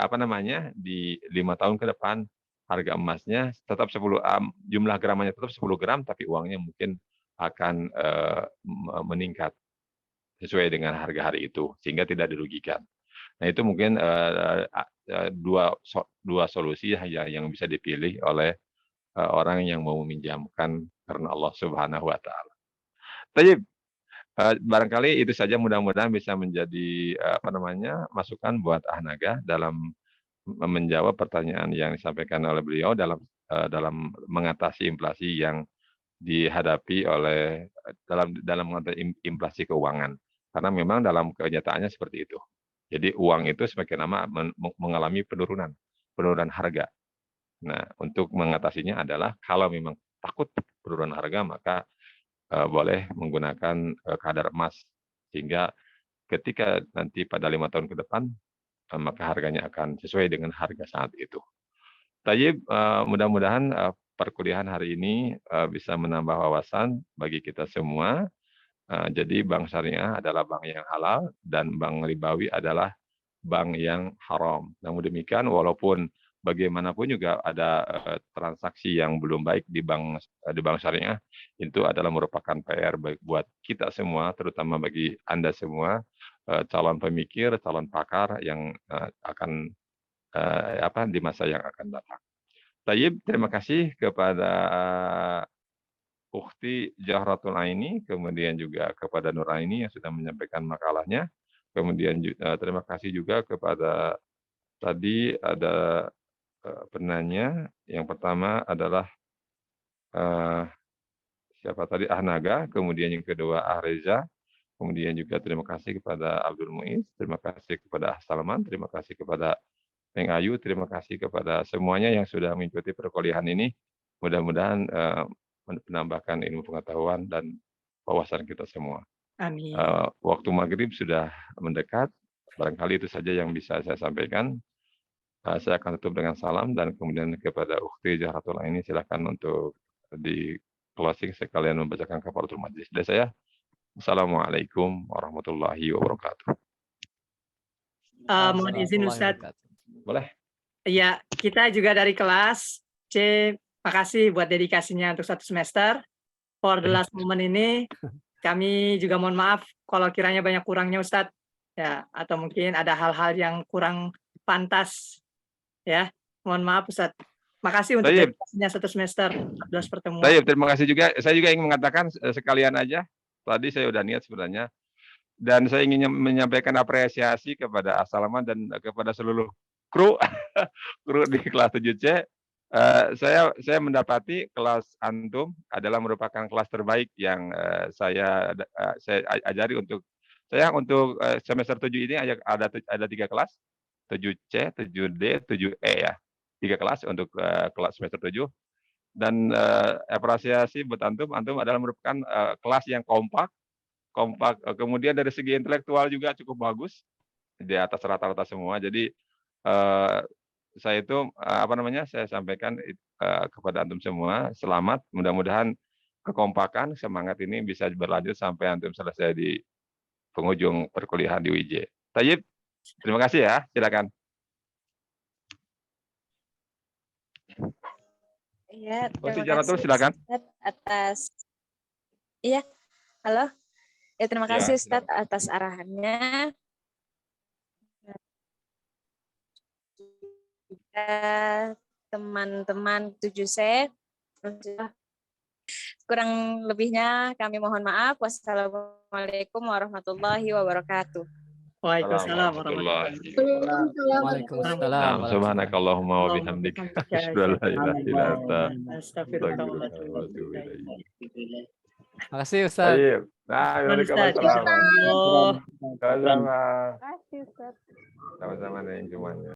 tahun ke depan harga emasnya tetap 10, jumlah gramanya tetap 10 gram, tapi uangnya mungkin akan meningkat sesuai dengan harga hari itu, sehingga tidak dirugikan. Nah, itu mungkin dua solusi yang bisa dipilih oleh orang yang mau meminjamkan karena Allah Subhanahu wa taala. Tapi barangkali itu saja, mudah-mudahan bisa menjadi masukan buat Ahnaga dalam menjawab pertanyaan yang disampaikan oleh beliau dalam mengatasi inflasi yang dihadapi oleh dalam mengatasi inflasi keuangan. Karena memang dalam kenyataannya seperti itu. Jadi uang itu semakin lama mengalami penurunan harga. Nah, untuk mengatasinya adalah kalau memang takut penurunan harga, maka boleh menggunakan kadar emas, sehingga ketika nanti pada 5 tahun ke depan, maka harganya akan sesuai dengan harga saat itu. Tayyib, mudah-mudahan perkuliahan hari ini bisa menambah wawasan bagi kita semua. Jadi bank syariah adalah bank yang halal dan bank ribawi adalah bank yang haram. Namun demikian, walaupun bagaimanapun juga ada transaksi yang belum baik di bank syariah, itu adalah merupakan PR buat kita semua, terutama bagi Anda semua, calon pemikir, calon pakar yang akan di masa yang akan datang. Tayyib, terima kasih kepada Ukhti Zahratul Aini, kemudian juga kepada Nur Aini yang sudah menyampaikan makalahnya. Kemudian terima kasih juga kepada tadi ada penanya. Yang pertama adalah siapa tadi? Ahnaga, kemudian yang kedua Ahreza, kemudian juga terima kasih kepada Abdul Muiz, terima kasih kepada Salman, terima kasih kepada Meng Ayu, terima kasih kepada semuanya yang sudah mengikuti perkuliahan ini. Mudah-mudahan menambahkan ilmu pengetahuan dan wawasan kita semua. Amin. Waktu maghrib sudah mendekat, barangkali itu saja yang bisa saya sampaikan. Saya akan tutup dengan salam, dan kemudian kepada Ukhti Zahratul Aini silakan untuk di closing sekalian membacakan kafaratul majlis. Dan saya, Assalamualaikum warahmatullahi wabarakatuh. Mohon izin Ustaz. Boleh? Ya, kita juga dari kelas C, makasih buat dedikasinya untuk 1 semester. For the last moment ini, kami juga mohon maaf kalau kiranya banyak kurangnya Ustadz. Ya, atau mungkin ada hal-hal yang kurang pantas. Ya, mohon maaf Ustadz. Makasih untuk Tayyib. dedikasinya 1 semester 14 pertemuan. Tayyib, terima kasih juga. Saya juga ingin mengatakan sekalian aja. Tadi saya udah niat sebenarnya. Dan saya ingin menyampaikan apresiasi kepada As-Salaman dan kepada seluruh kru kru di kelas 7C. Saya mendapati kelas antum adalah merupakan kelas terbaik yang saya ajari untuk semester 7 ini ada 3 kelas, 7C, 7D, 7E ya. 3 kelas untuk kelas semester 7. Dan apresiasi buat antum adalah merupakan kelas yang kompak, kemudian dari segi intelektual juga cukup bagus, di atas rata-rata semua. Jadi saya itu saya sampaikan kepada antum semua, selamat, mudah-mudahan kekompakan, semangat ini bisa berlanjut sampai antum selesai di penghujung perkuliahan di UIJ. Tayyib, terima kasih ya, silakan. Iya, Oke, terima Jaratul, kasih silakan. Ustadz atas halo. Ya, terima Ya, kasih silakan. Ustadz atas arahannya. Teman-teman 7C, kurang lebihnya kami mohon maaf. Wassalamualaikum warahmatullahi wabarakatuh. Waalaikumsalam warahmatullahi Waalaikumsalam. Subhanakallahumma wa bihamdika asyhadu an la ilaha illa anta Astagfirullah. astaghfiruka wa atubu ilaik. Makasih Ustaz. Tayyib. Nah, waalaikumsalam. Ustadz. Sama-sama. Terima kasih Ustadz. Sama-sama nih semuanya.